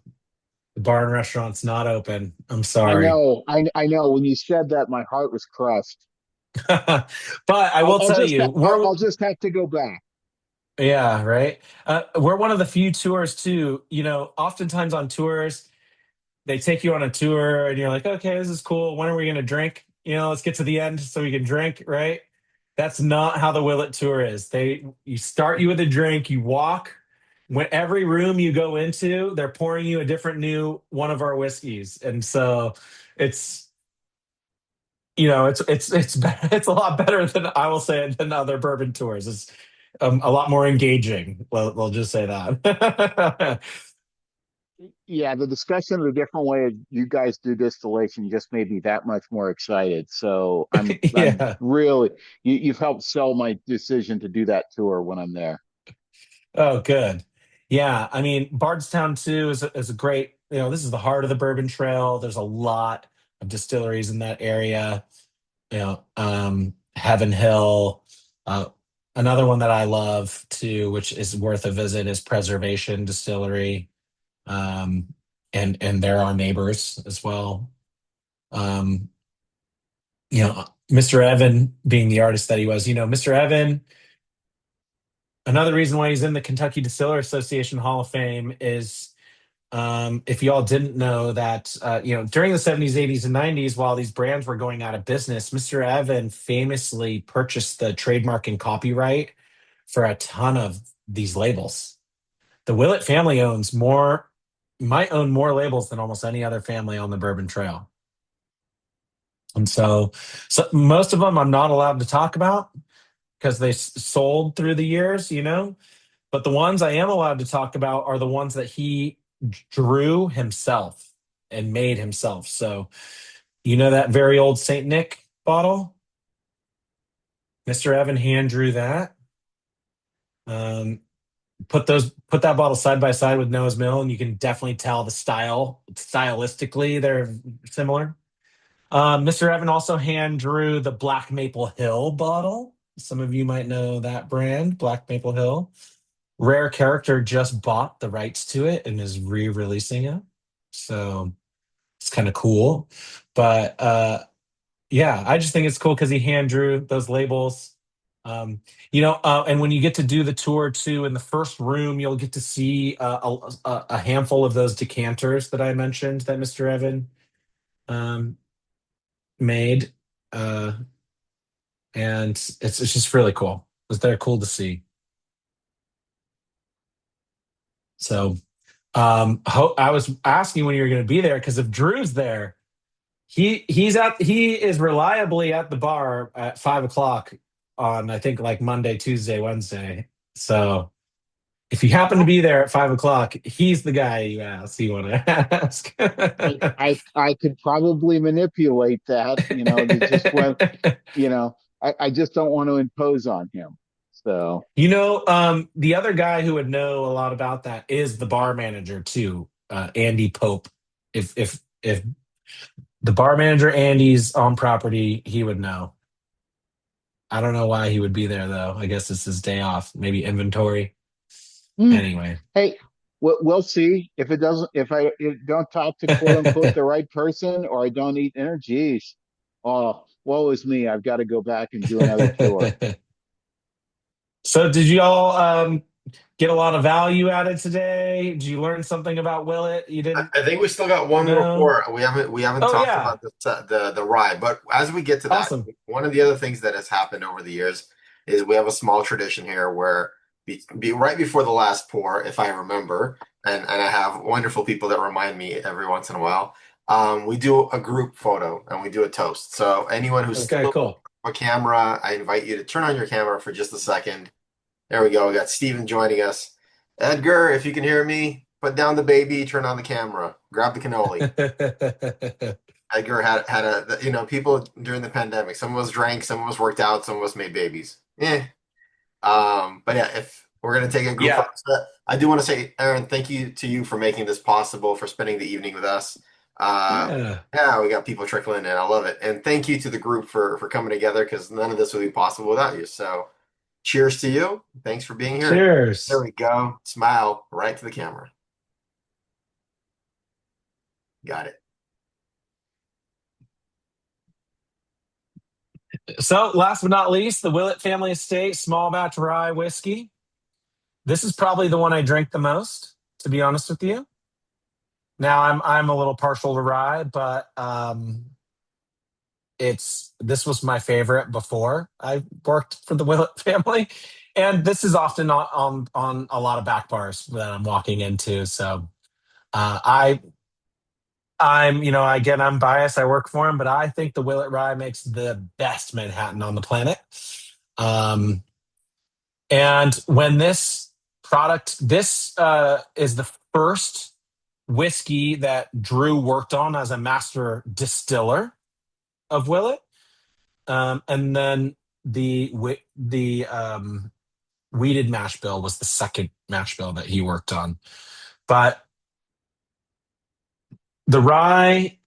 Speaker 2: the bar and restaurant's not open. I'm
Speaker 5: I
Speaker 2: sorry.
Speaker 5: know, I know. When you said that, my heart was crushed.
Speaker 2: But I will tell you,
Speaker 5: I'll just have to go back.
Speaker 2: yeah, right. We're one of the few tours too. Oftentimes on tours, they take you on a tour and you're like, okay, this is cool. When are we going to drink? Let's get to the end so we can drink, right? That's not how the Willet tour is. You start you with a drink, you walk. When every room you go into, they're pouring you a different new one of our whiskeys, and so it's it's a lot better than I will say than other bourbon tours. It's a lot more engaging. We'll just say that.
Speaker 5: Yeah, the discussion of the different way you guys do distillation just made me that much more excited. So I'm
Speaker 2: Yeah.
Speaker 5: really you've helped sell my decision to do that tour when I'm there.
Speaker 2: Oh, good. Yeah, I mean, Bardstown too is a great. This is the heart of the Bourbon Trail. There's a lot of distilleries in that area. Heaven Hill. Uh, Another one that I love too, which is worth a visit, is Preservation Distillery. Um, and they're our neighbors as well. Um, Mr. Evan being the artist that he was, Mr. Evan, another reason why he's in the Kentucky Distiller Association Hall of Fame is if y'all didn't know that, during the 70s, 80s, and 90s, while these brands were going out of business, Mr. Evan famously purchased the trademark and copyright for a ton of these labels. The Willett family might own more labels than almost any other family on the Bourbon Trail. And so most of them I'm not allowed to talk about because they sold through the years. But the ones I am allowed to talk about are the ones that he drew himself and made himself. So, that very old St. Nick bottle? Mr. Evan hand drew that. Um, put that bottle side by side with Noah's Mill, and you can definitely tell the stylistically, they're similar. Mr. Evan also hand drew the Black Maple Hill bottle. Some of you might know that brand, Black Maple Hill. Rare Character just bought the rights to it and is re-releasing it. So it's kind of cool. But yeah, I just think it's cool because he hand drew those labels. And when you get to do the tour too, in the first room, you'll get to see a handful of those decanters that I mentioned that Mr. Evan um, made. And it's just really cool. They're cool to see. So I was asking when you were going to be there because if Drew's there, he is reliably at the bar at 5 o'clock on I think like Monday, Tuesday, Wednesday. So if you happen to be there at 5 o'clock, he's the guy you want to ask.
Speaker 5: I could probably manipulate that, to just when, I just don't want to impose on him. So
Speaker 2: The other guy who would know a lot about that is the bar manager too, Andy Pope. If the bar manager Andy's on property, he would know. I don't know why he would be there though. I guess it's his day off. Maybe inventory.
Speaker 5: Hmm.
Speaker 2: Anyway.
Speaker 5: Hey, we'll see if it doesn't. If don't talk to quote unquote the right person, or I don't eat energies. Oh, woe is me! I've got to go back and do another tour.
Speaker 2: So did you all get a lot of value added today? Did you learn something about Willett? You didn't
Speaker 1: I think we still got one more
Speaker 2: know?
Speaker 1: pour. We haven't
Speaker 2: Oh
Speaker 1: talked
Speaker 2: yeah.
Speaker 1: about the rye, but as we get to that,
Speaker 2: Awesome.
Speaker 1: one of the other things that has happened over the years is we have a small tradition here where be right before the last pour, if I remember, and I have wonderful people that remind me every once in a while. We do a group photo and we do a toast. So anyone who's
Speaker 2: Okay,
Speaker 1: still
Speaker 2: cool.
Speaker 1: on camera, I invite you to turn on your camera for just a second. There we go. We got Steven joining us. Edgar, if you can hear me, put down the baby, turn on the camera, grab the cannoli. Edgar had people during the pandemic. Some of us drank, some of us worked out, some of us made babies. Yeah. But yeah, if we're gonna take a group
Speaker 2: Yeah.
Speaker 1: photo, I do want to say, Aaron, thank you to you for making this possible, for spending the evening with us.
Speaker 2: Yeah.
Speaker 1: Yeah, we got people trickling in. I love it, and thank you to the group for coming together because none of this would be possible without you. So, cheers to you. Thanks for being here. There
Speaker 2: Cheers.
Speaker 1: we go. Smile right to the camera. Got it.
Speaker 2: So last but not least, the Willett Family Estate small batch rye whiskey. This is probably the one I drink the most, to be honest with you. Now I'm a little partial to rye, but this was my favorite before I worked for the Willett family, and this is often on a lot of back bars that I'm walking into. So I I'm again I'm biased. I work for him, but I think the Willett Rye makes the best Manhattan on the planet. Um, and when this is the first whiskey that Drew worked on as a master distiller of Willett. And then the weeded mash bill was the second mash bill that he worked on. But the rye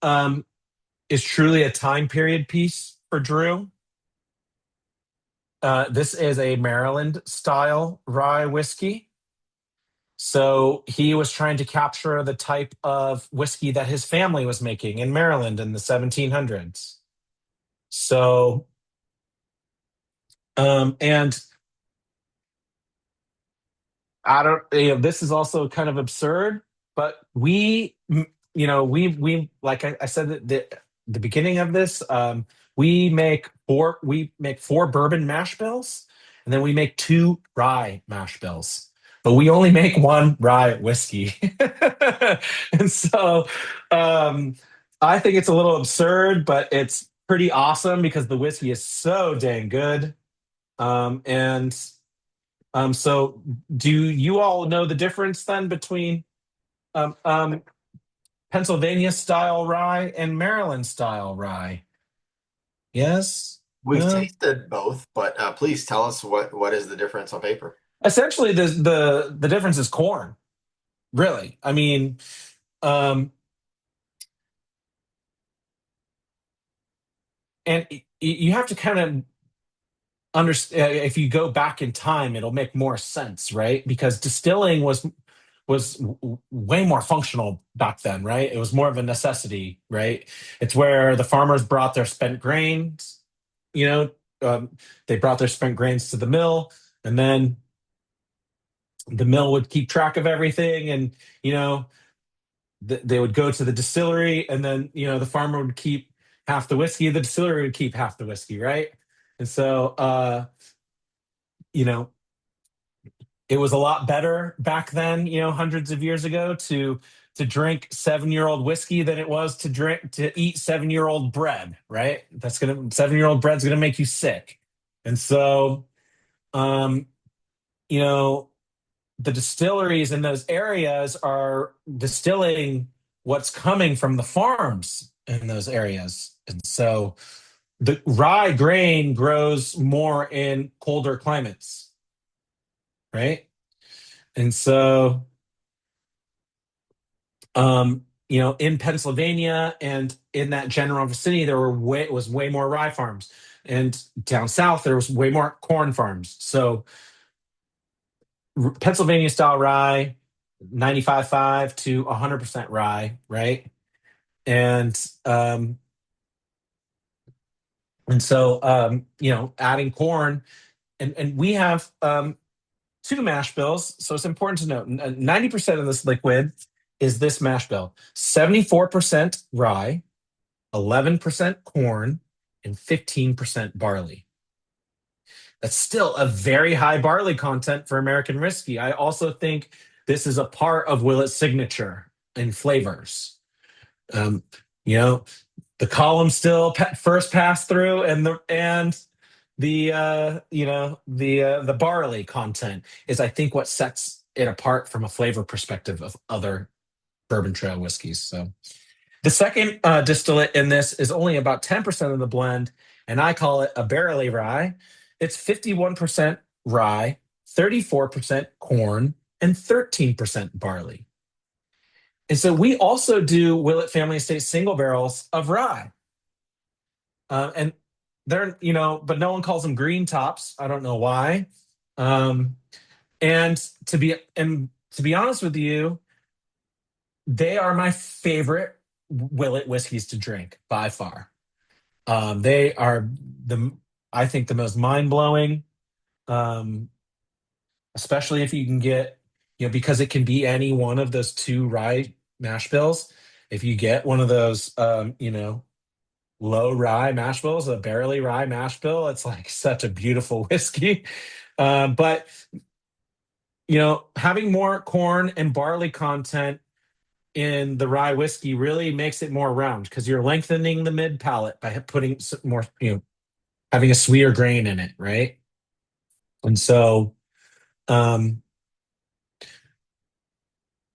Speaker 2: is truly a time period piece for Drew. This is a Maryland style rye whiskey. So he was trying to capture the type of whiskey that his family was making in Maryland in the 1700s. So, and I don't, this is also kind of absurd, but we like I said at the beginning of this, we make four bourbon mash bills, and then we make two rye mash bills, but we only make one rye whiskey. And so, um, I think it's a little absurd, but it's pretty awesome because the whiskey is so dang good. And so do you all know the difference then between um, um, Pennsylvania style rye and Maryland style rye? Yes?
Speaker 1: We've
Speaker 2: No?
Speaker 1: tasted both, but please tell us what is the difference on paper.
Speaker 2: Essentially, the difference is corn. Really, I mean, um, and you have to kind of understand if you go back in time, it'll make more sense, right? Because distilling was way more functional back then, right? It was more of a necessity, right? It's where the farmers brought their spent grains, you know, they brought their spent grains to the mill, and then the mill would keep track of everything, and you know, they would go to the distillery, and then the farmer would keep half the whiskey, the distillery would keep half the whiskey, right? And so, you know, it was a lot better back then, hundreds of years ago, to drink 7-year-old whiskey than it was to eat 7-year-old bread, right? 7-year-old bread's gonna make you sick. And so, um, you know, the distilleries in those areas are distilling what's coming from the farms in those areas. And so the rye grain grows more in colder climates, right? And so, in Pennsylvania and in that general vicinity, was way more rye farms, and down south there was way more corn farms. So Pennsylvania style rye, 95.5 to 100% rye, right? And so adding corn, and we have two mash bills. So it's important to note 90% of this liquid is this mash bill: 74% rye, 11% corn, and 15% barley. That's still a very high barley content for American whiskey. I also think this is a part of Willett's signature in flavors. Um, you know, the column still first pass through, and the barley content is, I think, what sets it apart from a flavor perspective of other bourbon trail whiskeys. So the second distillate in this is only about 10% of the blend, and I call it a barley rye. It's 51% rye, 34% corn, and 13% barley. And so we also do Willett Family Estate single barrels of rye. And they're, but no one calls them green tops. I don't know why. And to be honest with you, they are my favorite Willett whiskeys to drink by far. They are I think the most mind-blowing, especially if you can get, because it can be any one of those two rye mash bills. If you get one of those, low rye mash bills, a barley rye mash bill, it's like such a beautiful whiskey. But having more corn and barley content in the rye whiskey really makes it more round, because you're lengthening the mid palate by putting some more, having a sweeter grain in it, right? And so,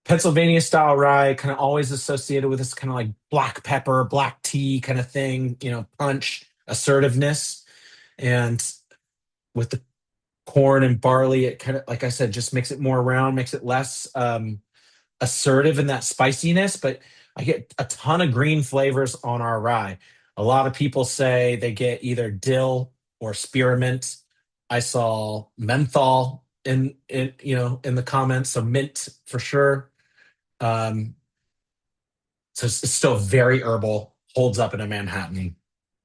Speaker 2: Pennsylvania style rye kind of always associated with this kind of like black pepper, black tea kind of thing, punch, assertiveness. And with the corn and barley, it kind of, like I said, just makes it more round, makes it less assertive in that spiciness. But I get a ton of green flavors on our rye. A lot of people say they get either dill or spearmint. I saw menthol in the comments, so mint for sure. So it's still very herbal, holds up in a Manhattan.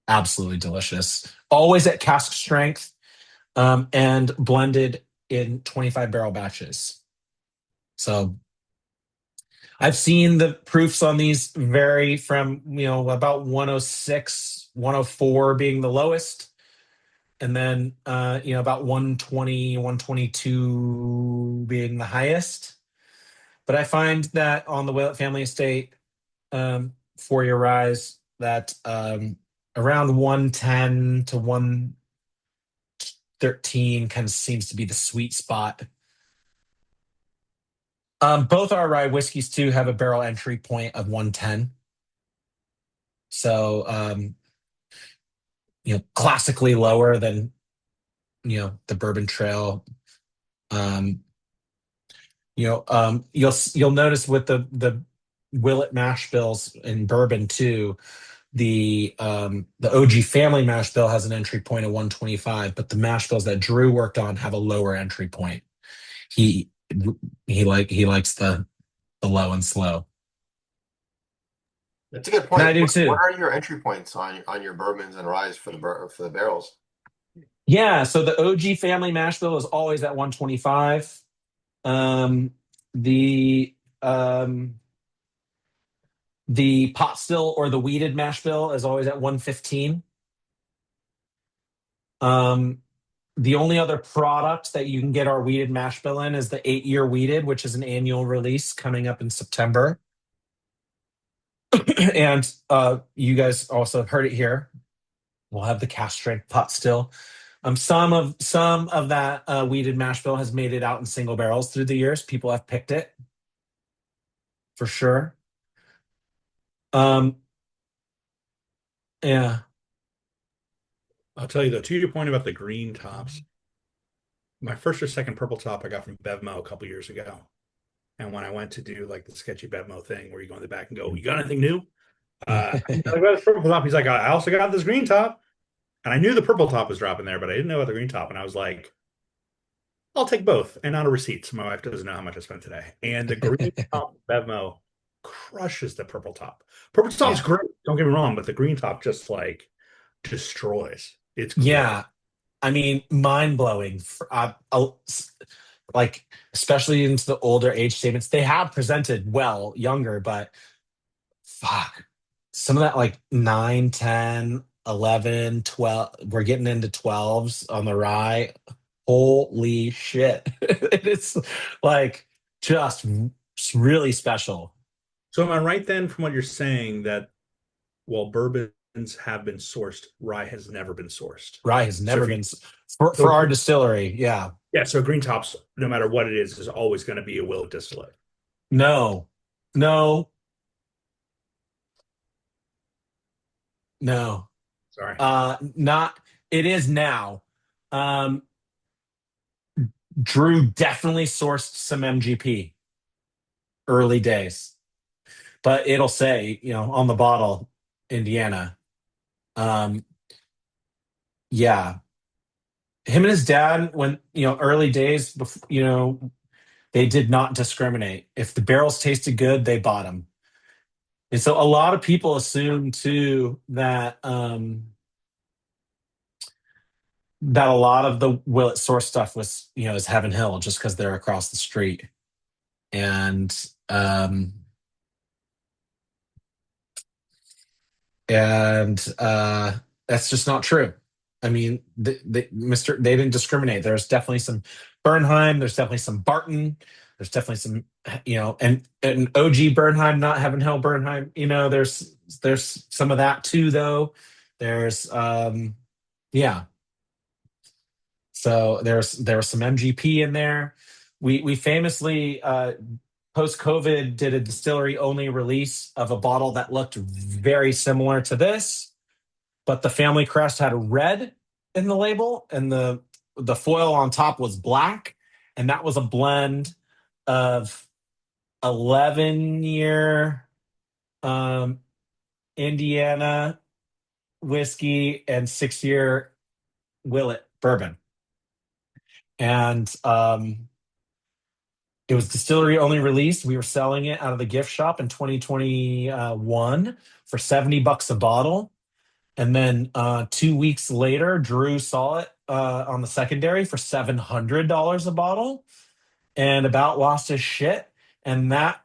Speaker 2: Absolutely delicious. Always at cask strength, and blended in 25 barrel batches. So I've seen the proofs on these vary from, about 106, 104 being the lowest, and then, about 120, 122 being the highest. But I find that on the Willett Family Estate, 4-year rise, that around 110 to 113 kind of seems to be the sweet spot. Both our rye whiskeys too have a barrel entry point of 110. So, classically lower than, the Bourbon Trail. You'll notice with the Willett mash bills in bourbon too, the OG family mash bill has an entry point of 125, but the mash bills that Drew worked on have a lower entry point. He likes the low and slow.
Speaker 1: That's a good point.
Speaker 2: And I do
Speaker 1: What
Speaker 2: too.
Speaker 1: are your entry points on your bourbons and ryes for the barrels?
Speaker 2: Yeah, so the OG family mash bill is always at 125. The pot still or the weeded mash bill is always at 115. The only other product that you can get our weeded mash bill in is the 8-year weeded, which is an annual release coming up in September. And you guys also heard it here. We'll have the cast strength pot still. Some of that weeded mash bill has made it out in single barrels through the years. People have picked it for sure. Yeah.
Speaker 6: I'll tell you though, to your point about the green tops, my first or second purple top I got from Bevmo a couple years ago. And when I went to do like the sketchy Bevmo thing where you go in the back and go, "You got anything new?" I got this purple top. He's like, "I also got this green top." And I knew the purple top was dropping there, but I didn't know about the green top. And I was like, I'll take both and not a receipt. So my wife doesn't know how much I spent today. And the green top Bevmo crushes the purple top. Purple top's
Speaker 2: Yeah.
Speaker 6: great. Don't get me wrong, but the green top just like destroys. It's great.
Speaker 2: Yeah. I mean, mind blowing. Like, especially into the older age statements, they have presented well younger, but fuck, some of that like 9, 10, 11, 12, we're getting into 12s on the rye. Holy shit. It's like just really special.
Speaker 6: So am I right then from what you're saying that while bourbons have been sourced, rye has never been sourced?
Speaker 2: Rye has
Speaker 6: So
Speaker 2: never
Speaker 6: if you,
Speaker 2: been for our distillery. Yeah.
Speaker 6: yeah, so green tops, no matter what it is always going to be a Willett distillate.
Speaker 2: No, no, no.
Speaker 6: Sorry.
Speaker 2: Not, it is now. Um, Drew definitely sourced some MGP early days, but it'll say, on the bottle, Indiana. Um, yeah. Him and his dad, when, early days, before, they did not discriminate. If the barrels tasted good, they bought them. And so a lot of people assume too that a lot of the Willett source stuff was, is Heaven Hill just because they're across the street. And um and that's just not true. I mean, they didn't discriminate. There's definitely some Bernheim, there's definitely some Barton, there's definitely some, and OG Bernheim, not Heaven Hill Bernheim. There's some of that too, though. There's yeah. So there was some MGP in there. We famously post COVID did a distillery only release of a bottle that looked very similar to this, but the family crest had red in the label and the foil on top was black, and that was a blend of 11-year Indiana whiskey and 6-year Willett bourbon. And it was distillery only released. We were selling it out of the gift shop in 2021 for $70 a bottle. And then 2 weeks later, Drew saw it on the secondary for $700 a bottle and about lost his shit. And that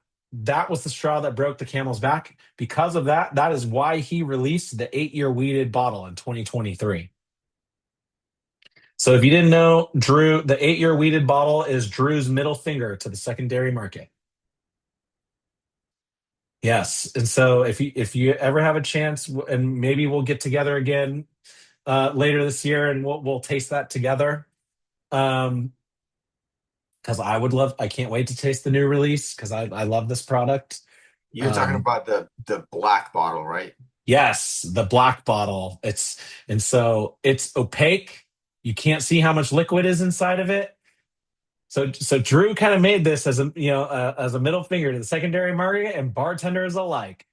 Speaker 2: was the straw that broke the camel's back. Because of that, that is why he released the 8-year weeded bottle in 2023. So if you didn't know, Drew, the 8-year weeded bottle is Drew's middle finger to the secondary market. Yes, and so if you ever have a chance, and maybe we'll get together again later this year, and we'll taste that together. Because I can't wait to taste the new release because I love this product.
Speaker 1: You're talking about the black bottle, right?
Speaker 2: Yes, the black bottle. It's opaque. You can't see how much liquid is inside of it. So Drew kind of made this as a middle finger to the secondary market and bartenders alike.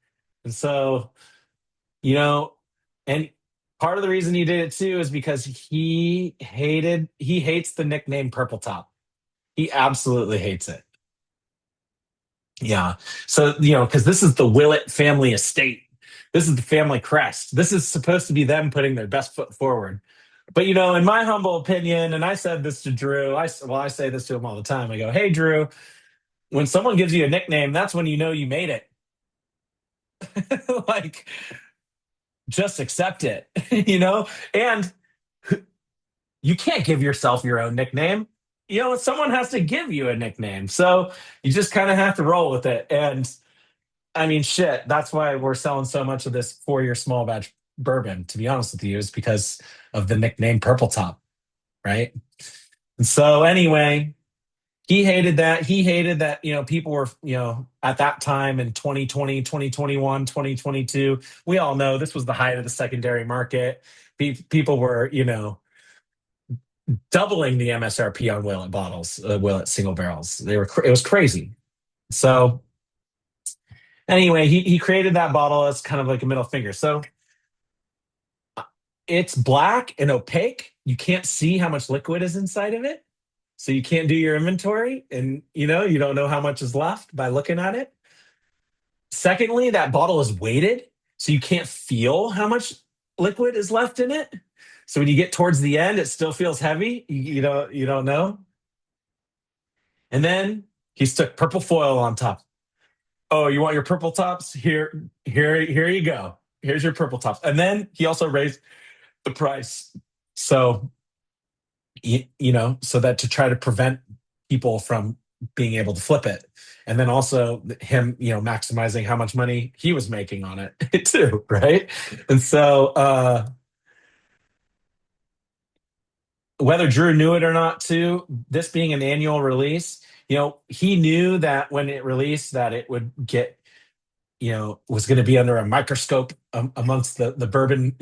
Speaker 2: And so, and part of the reason he did it too is because he hates the nickname Purple Top. He absolutely hates it. Yeah. So, because this is the Willett family estate. This is the family crest. This is supposed to be them putting their best foot forward. But in my humble opinion, and I said this to Drew, I say this to him all the time. I go, "Hey, Drew, when someone gives you a nickname, that's when you know you made it. Like, just accept it, And you can't give yourself your own nickname. Someone has to give you a nickname, so you just kind of have to roll with it. And I mean, shit, that's why we're selling so much of this 4-year small batch bourbon, to be honest with you, is because of the nickname Purple Top, right? And so anyway, he hated that. He hated that, people were, at that time in 2020, 2021, 2022, we all know this was the height of the secondary market. People were, doubling the MSRP on Willett bottles, Willett single barrels. It was crazy. So anyway, he created that bottle as kind of like a middle finger. So it's black and opaque. You can't see how much liquid is inside of it. So you can't do your inventory, and you don't know how much is left by looking at it. Secondly, that bottle is weighted, so you can't feel how much liquid is left in it. So when you get towards the end, it still feels heavy. You don't know. And then he stuck purple foil on top. Oh, you want your purple tops? Here you go. Here's your purple tops. And then he also raised the price. So so that to try to prevent people from being able to flip it. And then also him, maximizing how much money he was making on it too, right? And so whether Drew knew it or not too, this being an annual release, he knew that when it released that it would get was going to be under a microscope amongst the bourbon,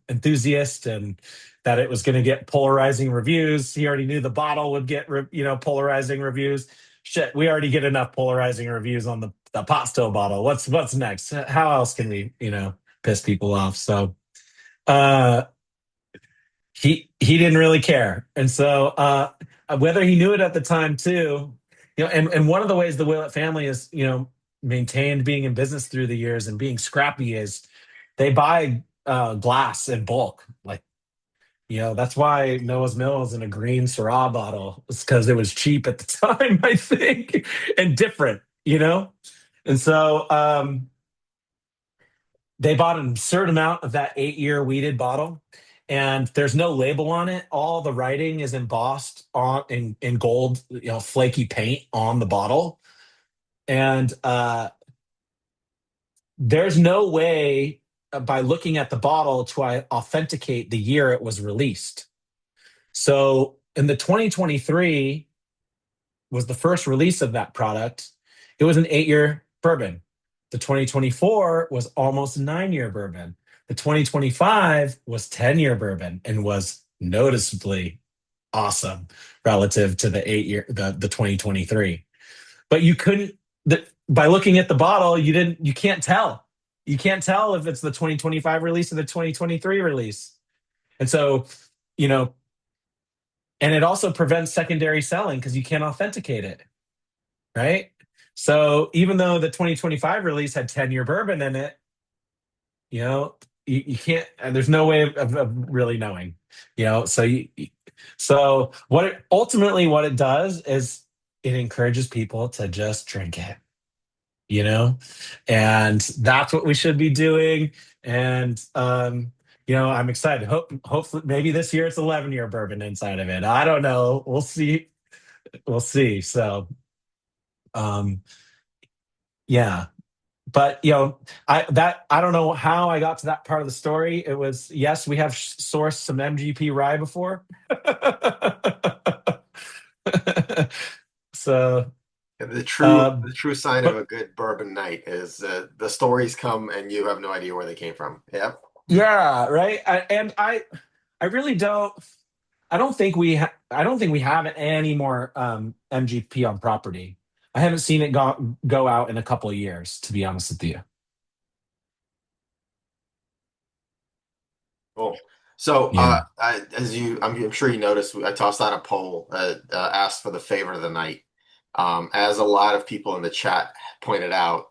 Speaker 2: enthusiast, and that it was going to get polarizing reviews. He already knew the bottle would get, polarizing reviews. Shit, we already get enough polarizing reviews on the pot still bottle. What's next? How else can we, piss people off? So, uh, he didn't really care, and so whether he knew it at the time too, and one of the ways the Willett family is, maintained being in business through the years and being scrappy is they buy glass in bulk. Like, that's why Noah's Mill is in a green Syrah bottle. It's because it was cheap at the time, I think, and different, And so they bought an absurd amount of that 8-year weeded bottle, and there's no label on it. All the writing is embossed on in gold, flaky paint on the bottle. And there's no way by looking at the bottle to authenticate the year it was released. So in the 2023 was the first release of that product. It was an 8-year bourbon. The 2024 was almost a 9-year bourbon. The 2025 was 10-year bourbon and was noticeably awesome relative to the 8-year, the 2023. But you couldn't, by looking at the bottle, you can't tell. You can't tell if it's the 2025 release or the 2023 release. And so, and it also prevents secondary selling because you can't authenticate it, right? So even though the 2025 release had 10-year bourbon in it, you can't, and there's no way of really knowing, so ultimately what it does is it encourages people to just drink it, and that's what we should be doing. And I'm excited. Hopefully maybe this year it's 11-year bourbon inside of it. I don't know. We'll see. So yeah. But I don't know how I got to that part of the story. It was, yes, we have sourced some MGP rye before. So
Speaker 1: The true sign of a good bourbon night is the stories come and you have no idea where they came from. Yeah.
Speaker 2: yeah, right. I really don't. I don't think I don't think we have any more MGP on property. I haven't seen it go out in a couple of years, to be honest with you.
Speaker 1: Cool. So,
Speaker 2: Yeah.
Speaker 1: I'm sure you noticed, I tossed out a poll asked for the favorite of the night. As a lot of people in the chat pointed out,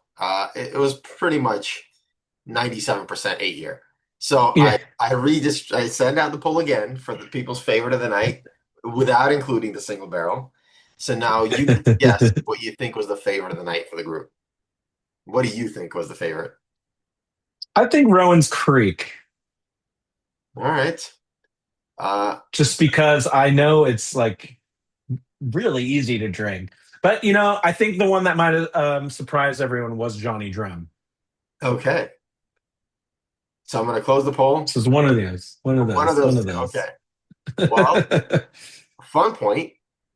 Speaker 1: it was pretty much 97% 8-year. So
Speaker 2: Yeah.
Speaker 1: I send out the poll again for the people's favorite of the night without including the single barrel. So now you get to guess what you think was the favorite of the night for the group. What do you think was the favorite?
Speaker 2: I think Rowan's Creek,
Speaker 1: All right.
Speaker 2: just because I know it's like really easy to drink. But I think the one that might have surprised everyone was Johnny Drum.
Speaker 1: Okay. So I'm going to close the poll.
Speaker 2: This is one of those. One of those.
Speaker 1: Okay. Well, fun point.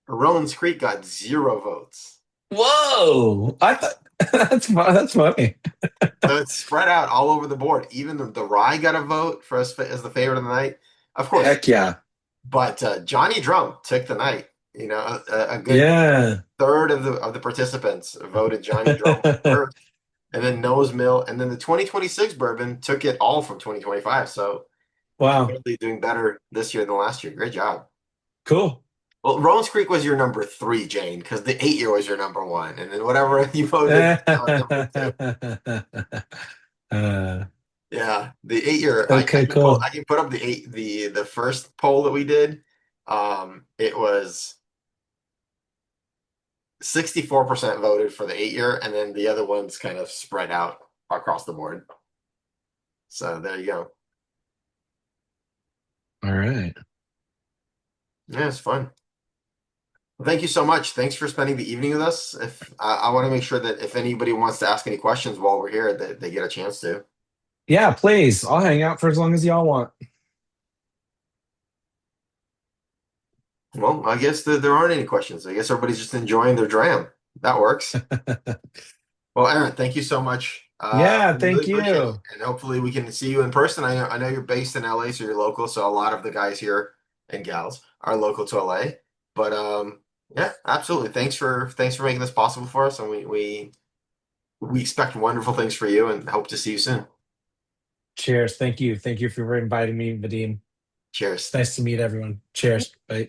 Speaker 1: Rowan's Creek got 0 votes.
Speaker 2: Whoa! I thought that's funny.
Speaker 1: So it's spread out all over the board. Even the rye got a vote for as the favorite of the night. Of course.
Speaker 2: Heck yeah!
Speaker 1: But Johnny Drum took the night. You know, a good
Speaker 2: Yeah.
Speaker 1: third of the participants voted Johnny Drum first, and then Noah's Mill, and then the 2026 bourbon took it all from 2025. So
Speaker 2: Wow.
Speaker 1: clearly doing better this year than last year. Great job.
Speaker 2: Cool.
Speaker 1: Well, Rowan's Creek was your number three, Jane, because the 8 year was your number one, and then whatever you voted, that was number two.
Speaker 2: Uh,
Speaker 1: Yeah, the 8 year.
Speaker 2: okay,
Speaker 1: I
Speaker 2: cool.
Speaker 1: can put up the first poll that we did. It was 64% voted for the 8 year, and then the other ones kind of spread out across the board. So there you go.
Speaker 2: All right.
Speaker 1: Yeah, it's fun. Well, thank you so much. Thanks for spending the evening with us. If I want to make sure that if anybody wants to ask any questions while we're here, that they get a chance to.
Speaker 2: Yeah, please. I'll hang out for as long as y'all want.
Speaker 1: Well, I guess there aren't any questions. I guess everybody's just enjoying their dram. That works. Well, Aaron, thank you so much.
Speaker 2: Yeah,
Speaker 1: We really
Speaker 2: thank
Speaker 1: appreciate it,
Speaker 2: you.
Speaker 1: and hopefully we can see you in person. I know you're based in LA, so you're local. So a lot of the guys here and gals are local to LA. But yeah, absolutely. Thanks for making this possible for us, and we expect wonderful things for you, and hope to see you soon.
Speaker 2: Cheers. Thank you. Thank you for inviting me, Vadim.
Speaker 1: Cheers.
Speaker 2: Nice to meet everyone. Cheers. Bye.